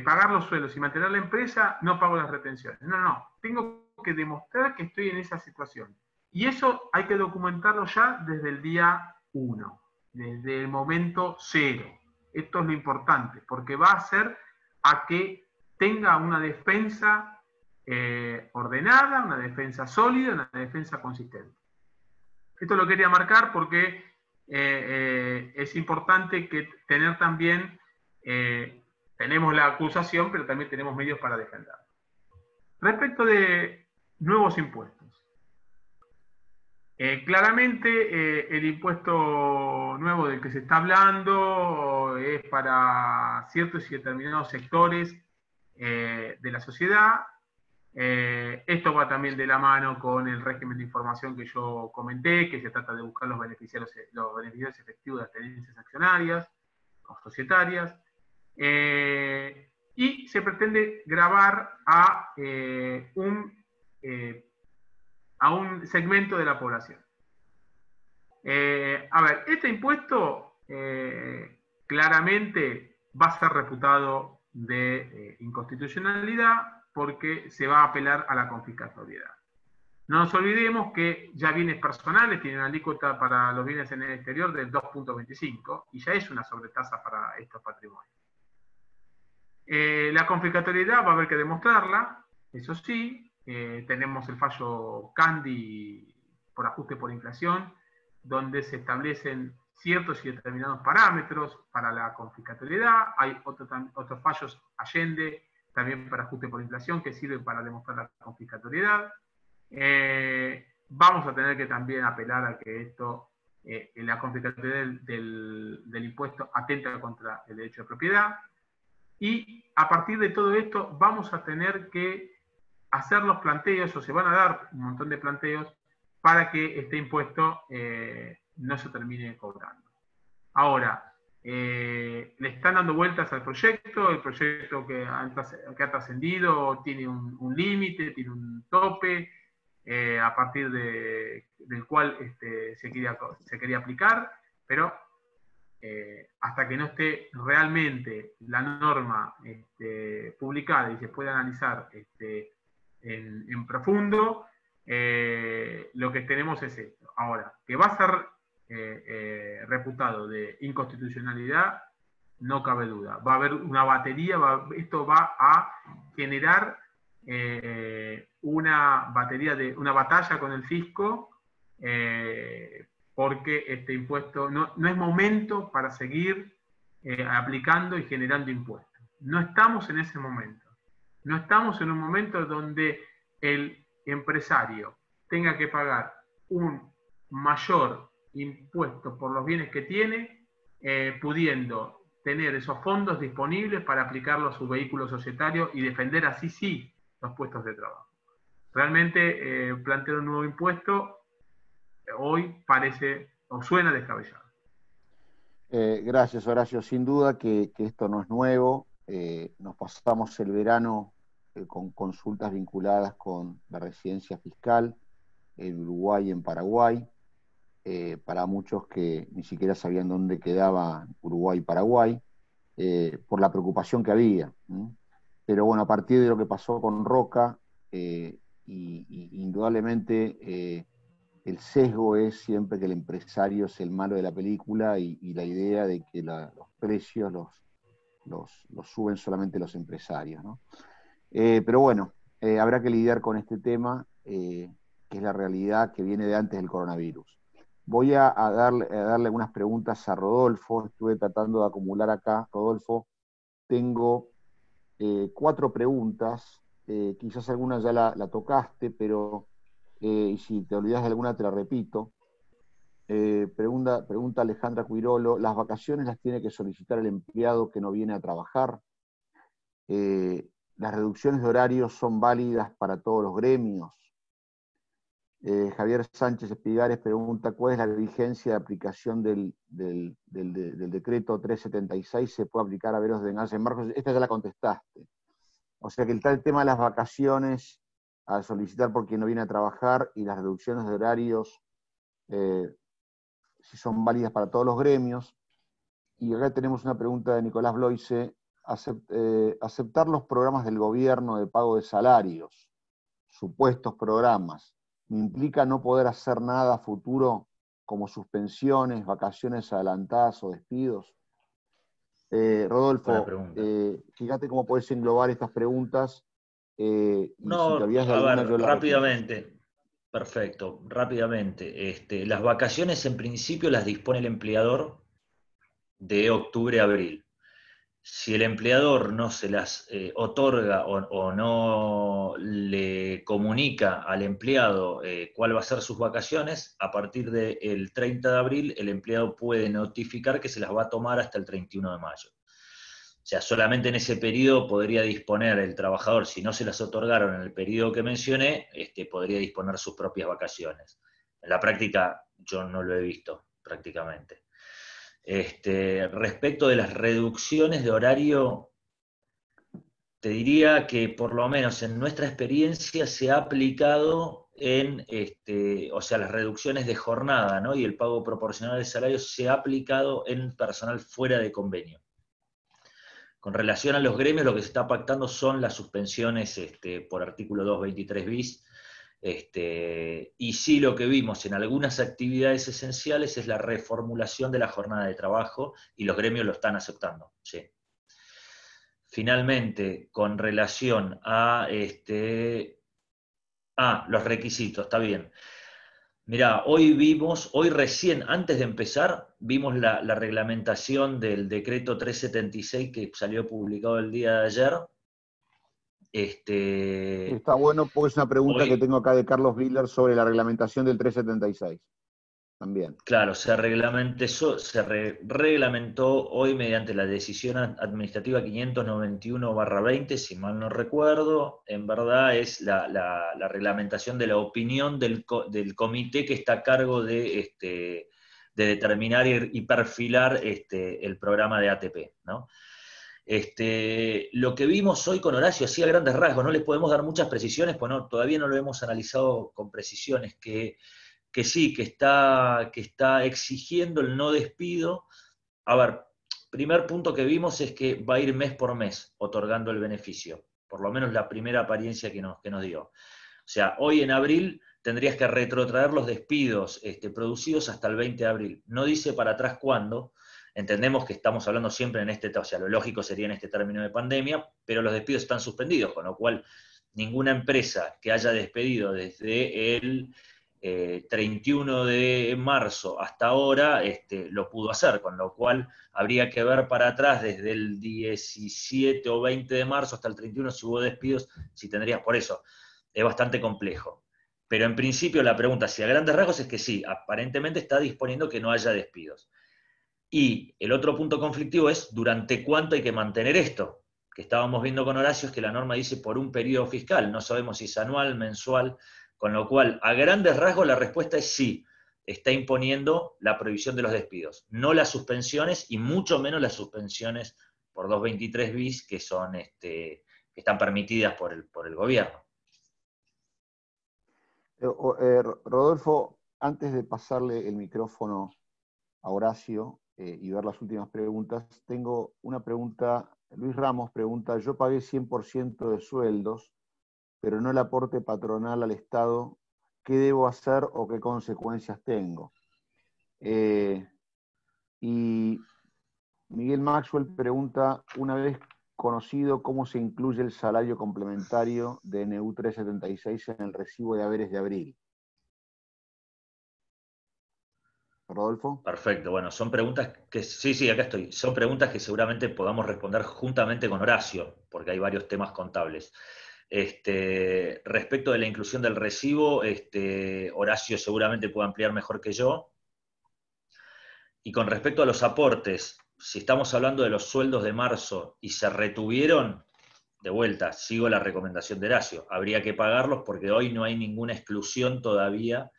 Speaker 4: pagar los sueldos y mantener la empresa, no pago las retenciones. No, tengo que demostrar que estoy en esa situación. Y eso hay que documentarlo ya desde el día 1, desde el momento 0. Esto es lo importante, porque va a hacer a que tenga una defensa ordenada, una defensa sólida, una defensa consistente. Esto lo quería marcar porque es importante que tener también, tenemos la acusación, pero también tenemos medios para defender. Respecto de nuevos impuestos. Claramente el impuesto nuevo del que se está hablando es para ciertos y determinados sectores de la sociedad. Esto va también de la mano con el régimen de información que yo comenté, que se trata de buscar los beneficiarios efectivos de las tenencias accionarias o societarias, y se pretende gravar a un segmento de la población. A ver, este impuesto claramente va a ser reputado de inconstitucionalidad, porque se va a apelar a la confiscatoriedad. No nos olvidemos que ya bienes personales tienen una alícuota para los bienes en el exterior del 2.25 y ya es una sobretasa para estos patrimonios. La confiscatoriedad va a haber que demostrarla, eso sí. Tenemos el fallo Candy por ajuste por inflación, donde se establecen ciertos y determinados parámetros para la confiscatoriedad. Hay otros fallos Allende, también para ajuste por inflación, que sirven para demostrar la confiscatoriedad. Vamos a tener que también apelar a que esto, la confiscatoriedad del impuesto atenta contra el derecho de propiedad. Y a partir de todo esto vamos a tener que hacer los planteos, o se van a dar un montón de planteos, para que este impuesto no se termine cobrando. Ahora, le están dando vueltas al proyecto, el proyecto que ha trascendido tiene un límite, tiene un tope, a partir del cual se quería aplicar, pero hasta que no esté realmente la norma publicada y se pueda analizar en profundo, lo que tenemos es esto. Ahora, que va a ser reputado de inconstitucionalidad, no cabe duda. Va a haber una batería, esto va a generar una batalla con el fisco, porque este impuesto no es momento para seguir aplicando y generando impuestos. No estamos en ese momento. No estamos en un momento donde el empresario tenga que pagar un mayor impuesto por los bienes que tiene, pudiendo tener esos fondos disponibles para aplicarlo a su vehículo societario y defender así sí los puestos de trabajo. Realmente plantear un nuevo impuesto hoy parece o suena descabellado.
Speaker 2: Gracias, Horacio. Sin duda que esto no es nuevo. Nos pasamos el verano con consultas vinculadas con la residencia fiscal en Uruguay y en Paraguay, para muchos que ni siquiera sabían dónde quedaba Uruguay y Paraguay, por la preocupación que había. Pero bueno, a partir de lo que pasó con Roca, indudablemente el sesgo es siempre que el empresario es el malo de la película y la idea de que los precios los suben solamente los empresarios, ¿no? Pero bueno, habrá que lidiar con este tema, que es la realidad que viene de antes del coronavirus. Voy a darle algunas preguntas a Rodolfo. Estuve tratando de acumular acá. Rodolfo, tengo 4 preguntas. Quizás alguna ya la tocaste, pero y si te olvidas de alguna te la repito. Pregunta Alejandra Cuirolo: ¿las vacaciones las tiene que solicitar el empleado que no viene a trabajar? ¿Las reducciones de horarios son válidas para todos los gremios? Javier Sánchez Espigares pregunta: ¿cuál es la vigencia de aplicación del decreto 376? ¿Se puede aplicar a veros de venganza en marzo? Esta ya la contestaste. O sea que el tema de las vacaciones a solicitar por quien no viene a trabajar y las reducciones de horarios, si son válidas para todos los gremios. Y acá tenemos una pregunta de Nicolás Bloise: aceptar los programas del gobierno de pago de salarios, supuestos programas, ¿me implica no poder hacer nada a futuro, como suspensiones, vacaciones adelantadas o despidos? Rodolfo, fíjate cómo puedes englobar estas preguntas. Y
Speaker 3: no,
Speaker 2: si te olvidas de
Speaker 3: a
Speaker 2: alguna,
Speaker 3: ver,
Speaker 2: yo la
Speaker 3: rápidamente. Perfecto, rápidamente. Las vacaciones en principio las dispone el empleador de octubre a abril. Si el empleador no se las otorga o no le comunica al empleado cuál va a ser sus vacaciones, a partir del 30 de abril el empleado puede notificar que se las va a tomar hasta el 31 de mayo. O sea, solamente en ese periodo podría disponer el trabajador, si no se las otorgaron en el periodo que mencioné, podría disponer sus propias vacaciones. En la práctica yo no lo he visto prácticamente. Respecto de las reducciones de horario, te diría que por lo menos en nuestra experiencia se ha aplicado o sea, las reducciones de jornada, ¿no? Y el pago proporcional de salarios se ha aplicado en personal fuera de convenio. Con relación a los gremios, lo que se está pactando son las suspensiones por artículo 223 bis, y sí, lo que vimos en algunas actividades esenciales es la reformulación de la jornada de trabajo, y los gremios lo están aceptando, sí. Finalmente, con relación a los requisitos, está bien. Mirá, hoy recién, antes de empezar, vimos la reglamentación del decreto 376 que salió publicado el día de ayer.
Speaker 2: Está bueno, porque es una pregunta que tengo acá de Carlos Viller sobre la reglamentación del 376. También.
Speaker 3: Claro, se reglamentó hoy mediante la decisión administrativa 591/20, si mal no recuerdo. En verdad es la reglamentación de la opinión del comité que está a cargo de determinar y perfilar el programa de ATP, ¿no? Lo que vimos hoy con Horacio, así a grandes rasgos, no les podemos dar muchas precisiones, pues todavía no lo hemos analizado con precisiones, que sí, que está exigiendo el no despido. A ver, primer punto que vimos es que va a ir mes por mes otorgando el beneficio, por lo menos la primera apariencia que nos dio. O sea, hoy en abril tendrías que retrotraer los despidos producidos hasta el 20 de abril. No dice para atrás cuándo. Entendemos que estamos hablando siempre o sea, lo lógico sería en este término de pandemia, pero los despidos están suspendidos, con lo cual ninguna empresa que haya despedido desde el 31 de marzo hasta ahora lo pudo hacer, con lo cual habría que ver para atrás desde el 17 o 20 de marzo hasta el 31 si hubo despidos, si tendrías, por eso, es bastante complejo. Pero en principio la pregunta, si a grandes rasgos, es que sí, aparentemente está disponiendo que no haya despidos. Y el otro punto conflictivo es durante cuánto hay que mantener esto, que estábamos viendo con Horacio, es que la norma dice por un periodo fiscal, no sabemos si es anual, mensual, con lo cual, a grandes rasgos, la respuesta es sí, está imponiendo la prohibición de los despidos, no las suspensiones y mucho menos las suspensiones por 223 bis que son, que están permitidas por el gobierno.
Speaker 2: Rodolfo, antes de pasarle el micrófono a Horacio y ver las últimas preguntas, tengo una pregunta. Luis Ramos pregunta: yo pagué 100% de sueldos, pero no el aporte patronal al Estado, ¿qué debo hacer o qué consecuencias tengo? Y Miguel Maxwell pregunta: una vez conocido cómo se incluye el salario complementario de NU 376 en el recibo de haberes de abril. Rodolfo.
Speaker 3: Perfecto, bueno, son preguntas que, sí, acá estoy, son preguntas que seguramente podamos responder juntamente con Horacio, porque hay varios temas contables. Respecto de la inclusión del recibo, Horacio seguramente puede ampliar mejor que yo. Y con respecto a los aportes, si estamos hablando de los sueldos de marzo y se retuvieron, de vuelta, sigo la recomendación de Horacio, habría que pagarlos porque hoy no hay ninguna exclusión todavía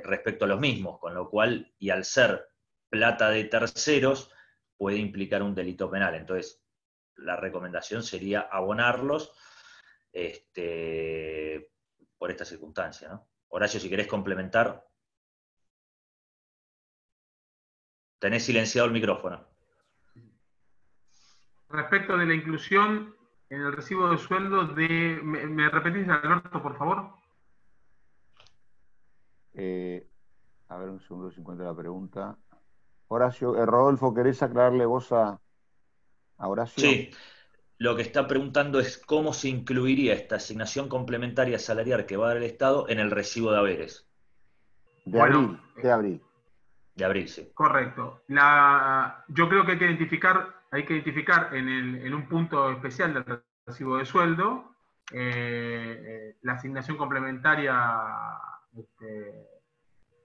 Speaker 3: respecto a los mismos, con lo cual, y al ser plata de terceros, puede implicar un delito penal. Entonces, la recomendación sería abonarlos por esta circunstancia, ¿no? Horacio, si querés complementar. Tenés silenciado el micrófono.
Speaker 4: Respecto de la inclusión en el recibo de sueldo de... ¿Me repetís, Alberto, por favor?
Speaker 2: A ver, un segundo si encuentro la pregunta. Horacio, Rodolfo, ¿querés aclararle vos a Horacio?
Speaker 3: Sí, lo que está preguntando es cómo se incluiría esta asignación complementaria salarial que va a dar el Estado en el recibo de haberes.
Speaker 2: De abril.
Speaker 3: De abril, sí.
Speaker 4: Correcto. Yo creo que hay que identificar en un punto especial del recibo de sueldo la asignación complementaria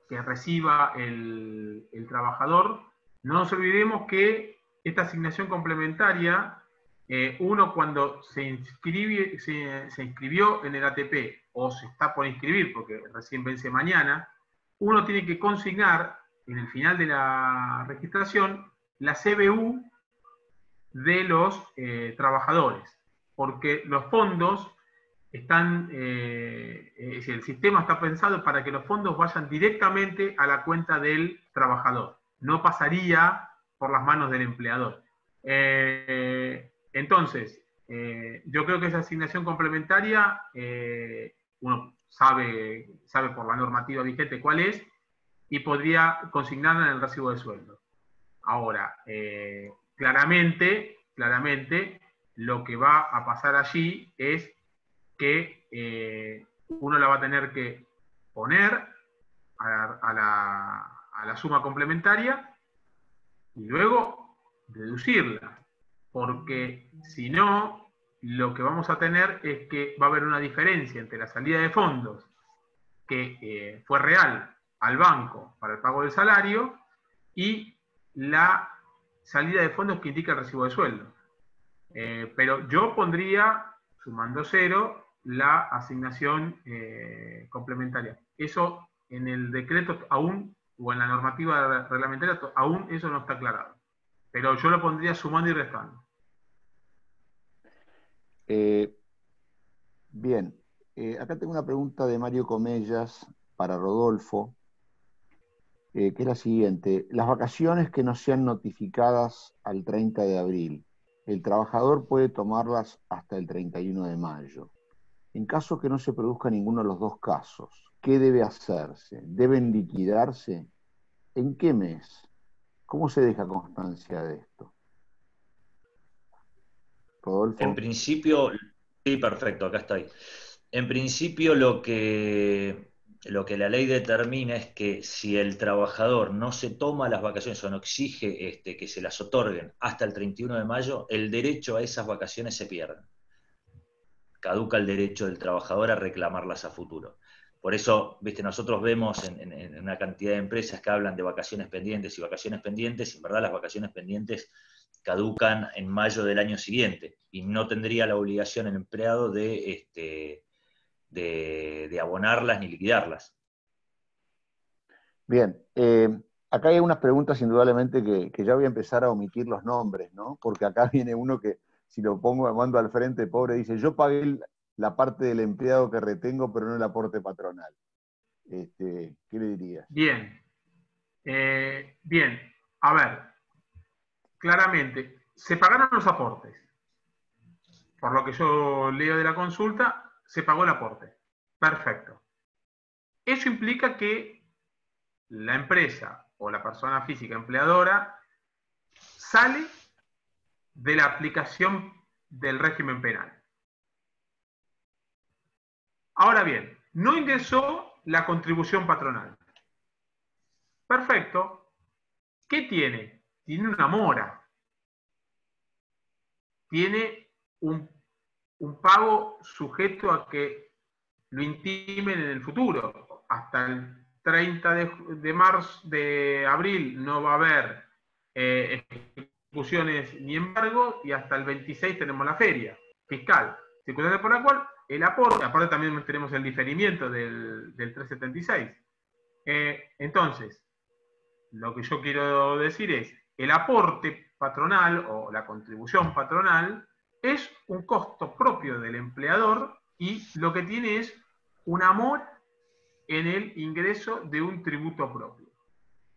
Speaker 4: que reciba el trabajador. No nos olvidemos que esta asignación complementaria, uno cuando se inscribió en el ATP o se está por inscribir, porque recién vence mañana, uno tiene que consignar en el final de la registración la CBU de los trabajadores, porque los fondos están, el sistema está pensado para que los fondos vayan directamente a la cuenta del trabajador, no pasaría por las manos del empleador. Entonces, yo creo que esa asignación complementaria, uno sabe por la normativa vigente cuál es, y podría consignarla en el recibo de sueldo. Ahora, claramente, lo que va a pasar allí es que uno la va a tener que poner a la suma complementaria y luego deducirla, porque si no, lo que vamos a tener es que va a haber una diferencia entre la salida de fondos que fue real al banco para el pago del salario y la salida de fondos que indica el recibo de sueldo. Pero yo pondría, sumando cero, la asignación complementaria. Eso en el decreto aún, o en la normativa reglamentaria, aún eso no está aclarado. Pero yo lo pondría sumando y restando.
Speaker 2: Bien. Acá tengo una pregunta de Mario Comellas para Rodolfo, que es la siguiente. Las vacaciones que no sean notificadas al 30 de abril, el trabajador puede tomarlas hasta el 31 de mayo. En caso que no se produzca ninguno de los dos casos, ¿qué debe hacerse? ¿Deben liquidarse? ¿En qué mes? ¿Cómo se deja constancia de esto? Rodolfo.
Speaker 3: En principio, sí, perfecto, acá estoy. En principio lo que la ley determina es que si el trabajador no se toma las vacaciones o no exige que se las otorguen hasta el 31 de mayo, el derecho a esas vacaciones se pierde. Caduca el derecho del trabajador a reclamarlas a futuro. Por eso, viste, nosotros vemos en una cantidad de empresas que hablan de vacaciones pendientes, y en verdad las vacaciones pendientes caducan en mayo del año siguiente, y no tendría la obligación el empleado de abonarlas ni liquidarlas.
Speaker 2: Bien, acá hay unas preguntas indudablemente que ya voy a empezar a omitir los nombres, ¿no? Porque acá viene uno que, si lo mando al frente, pobre, dice, yo pagué la parte del empleado que retengo, pero no el aporte patronal. ¿Qué le dirías?
Speaker 4: Bien. Bien. A ver, claramente, se pagaron los aportes. Por lo que yo leo de la consulta, se pagó el aporte. Perfecto. Eso implica que la empresa o la persona física empleadora sale de la aplicación del régimen penal. Ahora bien, no ingresó la contribución patronal. Perfecto. ¿Qué tiene? Tiene una mora. Tiene un pago sujeto a que lo intimen en el futuro. Hasta el 30 de abril no va a haber ejecuciones ni embargo, y hasta el 26 tenemos la feria fiscal. Circunstancia por la cual el aporte, aparte también tenemos el diferimiento del 376. Entonces, lo que yo quiero decir es, el aporte patronal o la contribución patronal es un costo propio del empleador y lo que tiene es un amor en el ingreso de un tributo propio.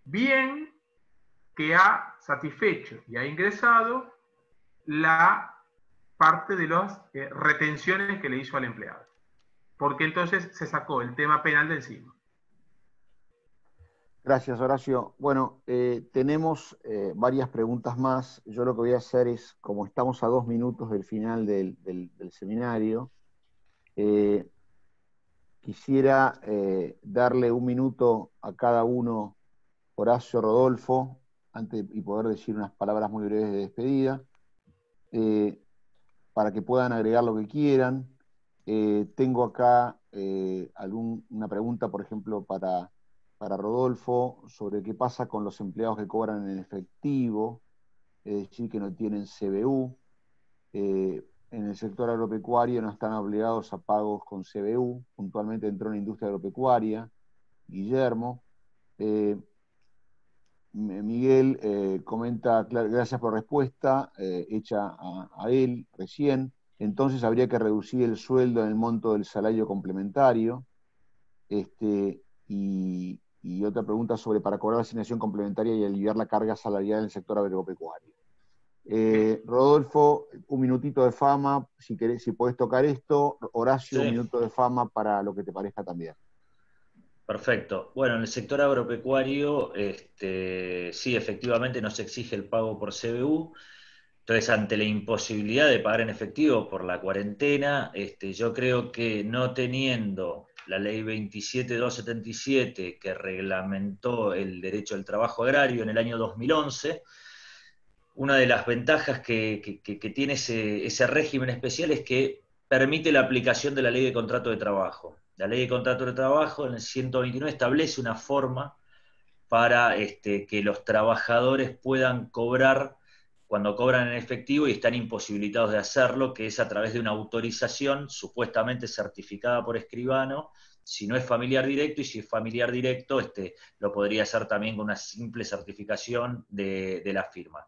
Speaker 4: Bien que ha satisfecho y ha ingresado la parte de las retenciones que le hizo al empleado. Porque entonces se sacó el tema penal de encima.
Speaker 2: Gracias, Horacio. Bueno, tenemos varias preguntas más. Yo lo que voy a hacer es, como estamos a 2 minutos del final del seminario, quisiera darle 1 minuto a cada uno, Horacio, Rodolfo, y poder decir unas palabras muy breves de despedida, para que puedan agregar lo que quieran. Tengo acá una pregunta, por ejemplo, para Rodolfo, sobre qué pasa con los empleados que cobran en efectivo, es decir, que no tienen CBU. En el sector agropecuario no están obligados a pagos con CBU, puntualmente entró en la industria agropecuaria. Guillermo. Miguel comenta, gracias por la respuesta hecha a él recién. Entonces habría que reducir el sueldo en el monto del salario complementario. Y otra pregunta sobre para cobrar la asignación complementaria y aliviar la carga salarial en el sector agropecuario. Rodolfo, 1 minutito de fama, si podés tocar esto. Horacio, sí. 1 minuto de fama para lo que te parezca también.
Speaker 3: Perfecto. Bueno, en el sector agropecuario, sí, efectivamente no se exige el pago por CBU. Entonces, ante la imposibilidad de pagar en efectivo por la cuarentena, yo creo que no teniendo la ley 27277 que reglamentó el derecho al trabajo agrario en el año 2011, una de las ventajas que tiene ese régimen especial es que permite la aplicación de la ley de contrato de trabajo. La ley de contrato de trabajo en el 129 establece una forma para que los trabajadores puedan cobrar cuando cobran en efectivo y están imposibilitados de hacerlo, que es a través de una autorización supuestamente certificada por escribano, si no es familiar directo, y si es familiar directo, lo podría hacer también con una simple certificación de la firma.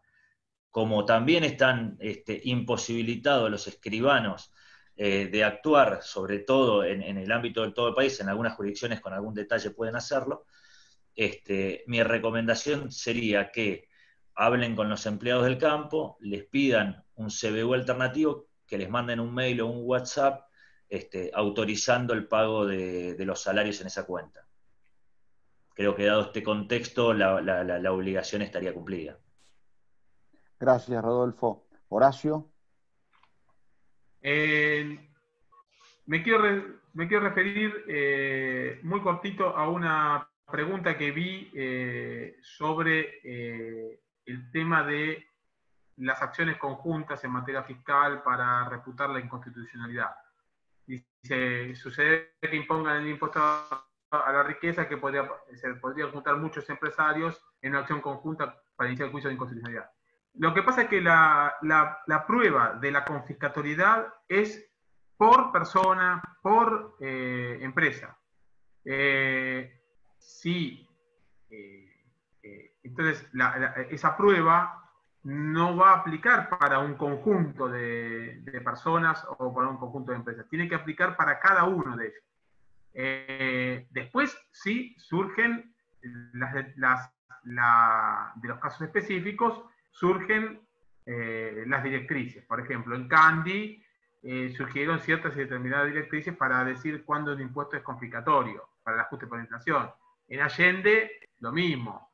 Speaker 3: Como también están imposibilitados los escribanos de actuar, sobre todo en el ámbito de todo el país, en algunas jurisdicciones con algún detalle pueden hacerlo, mi recomendación sería que hablen con los empleados del campo, les pidan un CBU alternativo, que les manden un mail o un WhatsApp autorizando el pago de los salarios en esa cuenta. Creo que dado este contexto, la obligación estaría cumplida.
Speaker 2: Gracias, Rodolfo. Horacio.
Speaker 4: Me quiero me quiero referir muy cortito a una pregunta que vi sobre el tema de las acciones conjuntas en materia fiscal para refutar la inconstitucionalidad. Dice, sucede que impongan el impuesto a la riqueza que se podría juntar muchos empresarios en una acción conjunta para iniciar el juicio de inconstitucionalidad. Lo que pasa es que la prueba de la confiscatoriedad es por persona, por empresa. Entonces, esa prueba no va a aplicar para un conjunto de personas o para un conjunto de empresas. Tiene que aplicar para cada uno de ellos. Después, sí, surgen de los casos específicos, surgen las directrices. Por ejemplo, en Candy surgieron ciertas y determinadas directrices para decir cuándo el impuesto es confiscatorio, para el ajuste por inflación. En Allende, lo mismo.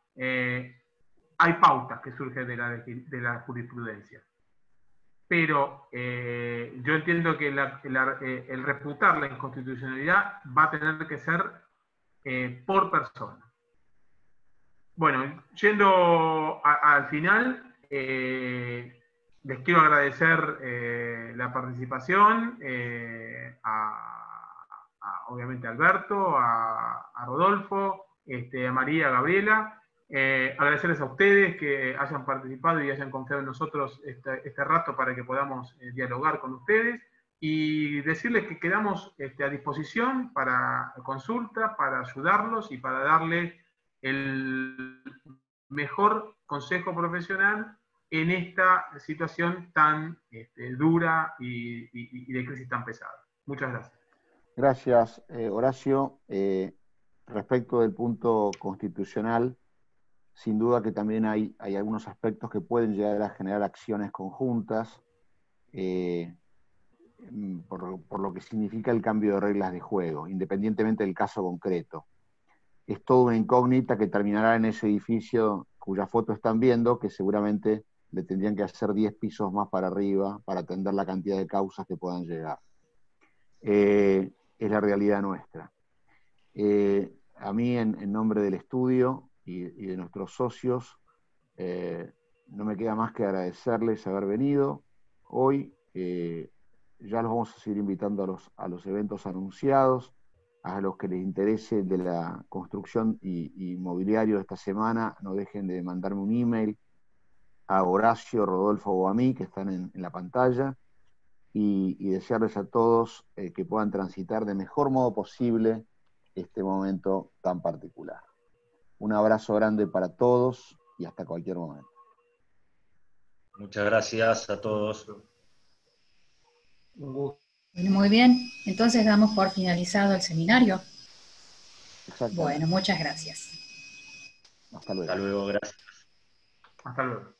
Speaker 4: Hay pautas que surgen de la jurisprudencia. Pero yo entiendo que el refutar la inconstitucionalidad va a tener que ser por persona. Bueno, yendo al final, les quiero agradecer la participación, obviamente a Alberto, a Rodolfo, a María, a Gabriela. Agradecerles a ustedes que hayan participado y hayan confiado en nosotros este rato para que podamos dialogar con ustedes, y decirles que quedamos a disposición para consulta, para ayudarlos y para darle el mejor consejo profesional en esta situación tan dura y de crisis tan pesada. Muchas gracias.
Speaker 2: Gracias, Horacio. Respecto del punto constitucional, sin duda que también hay algunos aspectos que pueden llegar a generar acciones conjuntas, por lo que significa el cambio de reglas de juego, independientemente del caso concreto. Es toda una incógnita que terminará en ese edificio cuya foto están viendo, que seguramente le tendrían que hacer 10 pisos más para arriba para atender la cantidad de causas que puedan llegar. Es la realidad nuestra. A mí, en nombre del estudio y de nuestros socios, no me queda más que agradecerles haber venido hoy. Ya los vamos a seguir invitando a los eventos anunciados. A los que les interese de la construcción y mobiliario de esta semana, no dejen de mandarme un email a Horacio, Rodolfo o a mí, que están en la pantalla, y desearles a todos que puedan transitar de mejor modo posible este momento tan particular. Un abrazo grande para todos y hasta cualquier momento.
Speaker 3: Muchas gracias a todos.
Speaker 4: Un gusto.
Speaker 1: Muy bien, entonces damos por finalizado el seminario.
Speaker 2: Exactamente.
Speaker 1: Bueno, muchas gracias.
Speaker 2: Hasta luego.
Speaker 3: Hasta luego, gracias.
Speaker 4: Hasta luego.